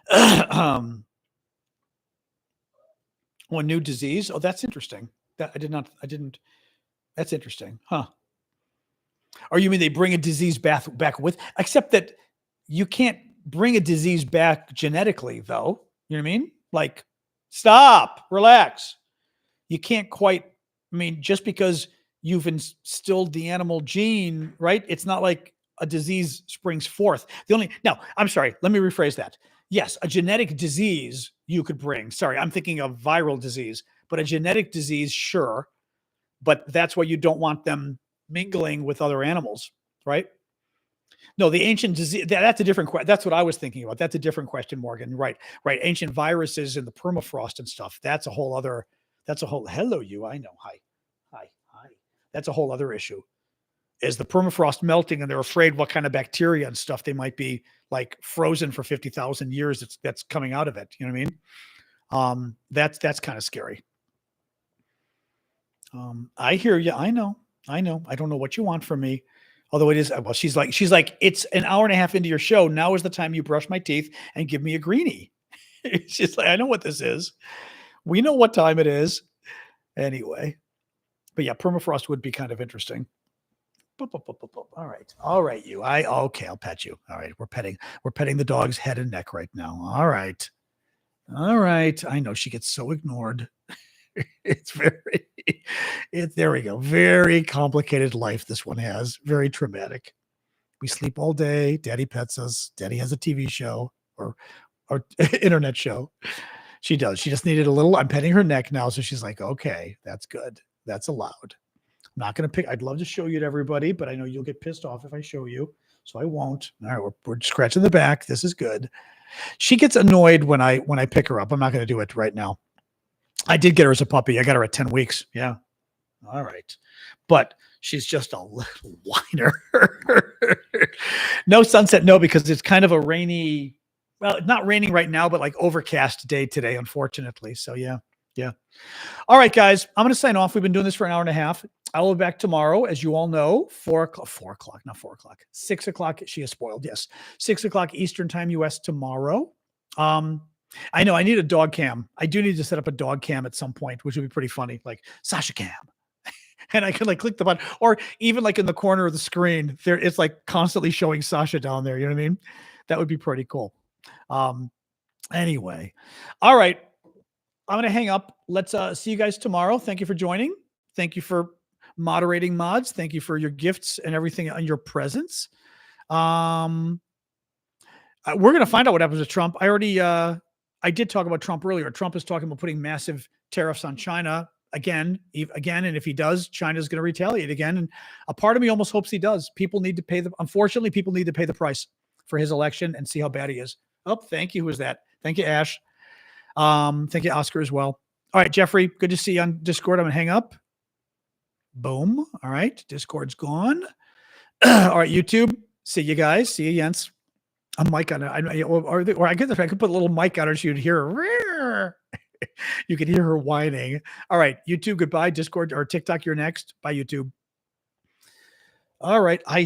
One new disease. Oh, that's interesting. That's interesting. Huh. Or you mean they bring a disease back with, except that you can't bring a disease back genetically, though. You know what I mean? Like, stop, relax. You can't quite, just because you've instilled the animal gene, right? It's not like a disease springs forth. Now, I'm sorry, let me rephrase that. Yes, a genetic disease you could bring. Sorry, I'm thinking of viral disease, but a genetic disease, sure. But that's why you don't want them mingling with other animals, right? No, the ancient disease, that's a different question. That's what I was thinking about. That's a different question, Morgan. Right. Ancient viruses and the permafrost and stuff. Hello, you. I know. Hi. That's a whole other issue. Is the permafrost melting and they're afraid what kind of bacteria and stuff they might be like frozen for 50,000 years that's coming out of it. You know what I mean? That's kind of scary. I hear you. I know. I don't know what you want from me. Although it is, well, she's like, it's an hour and a half into your show. Now is the time you brush my teeth and give me a greenie. She's like, I know what this is. We know what time it is. Anyway. But yeah, permafrost would be kind of interesting. All right. Okay. I'll pet you. All right. We're petting the dog's head and neck right now. All right. I know she gets so ignored. There we go. Very complicated life this one has. Very traumatic. We sleep all day. Daddy pets us. Daddy has a TV show or internet show. She does. She just needed a little. I'm petting her neck now, so she's like, okay, that's good. That's allowed. I'm not going to pick. I'd love to show you to everybody, but I know you'll get pissed off if I show you, so I won't. All right, we're scratching the back. This is good. She gets annoyed when I pick her up. I'm not going to do it right now. I did get her as a puppy. I got her at 10 weeks. Yeah. All right. But she's just a little whiner. No sunset. No, because it's kind of a rainy, well, not raining right now, but like overcast day today, unfortunately. So yeah. All right, guys, I'm going to sign off. We've been doing this for an hour and a half. I will be back tomorrow. As you all know, 4 o'clock, not 4 o'clock, 6 o'clock. She is spoiled. Yes. 6 o'clock Eastern time, US tomorrow. I know I need a dog cam. I do need to set up a dog cam at some point, which would be pretty funny. Like Sasha cam. And I can like click the button, or even like in the corner of the screen there, it's like constantly showing Sasha down there. You know what I mean? That would be pretty cool. Anyway. All right. I'm going to hang up. Let's see you guys tomorrow. Thank you for joining. Thank you for moderating, mods. Thank you for your gifts and everything and your presence. We're going to find out what happens with Trump. I did talk about Trump earlier. Trump is talking about putting massive tariffs on China again. And if he does, China's going to retaliate again. And a part of me almost hopes he does. Unfortunately, people need to pay the price for his election and see how bad he is. Oh, thank you. Who is that? Thank you, Ash. Thank you, Oscar, as well. All right, Jeffrey, good to see you on Discord. I'm going to hang up. Boom. All right. Discord's gone. All right. YouTube. See you guys. See you, Jens. A mic on it. Or I could put a little mic on her so you'd hear her. You could hear her whining. All right. YouTube, goodbye. Discord or TikTok, you're next. Bye, YouTube. All right. I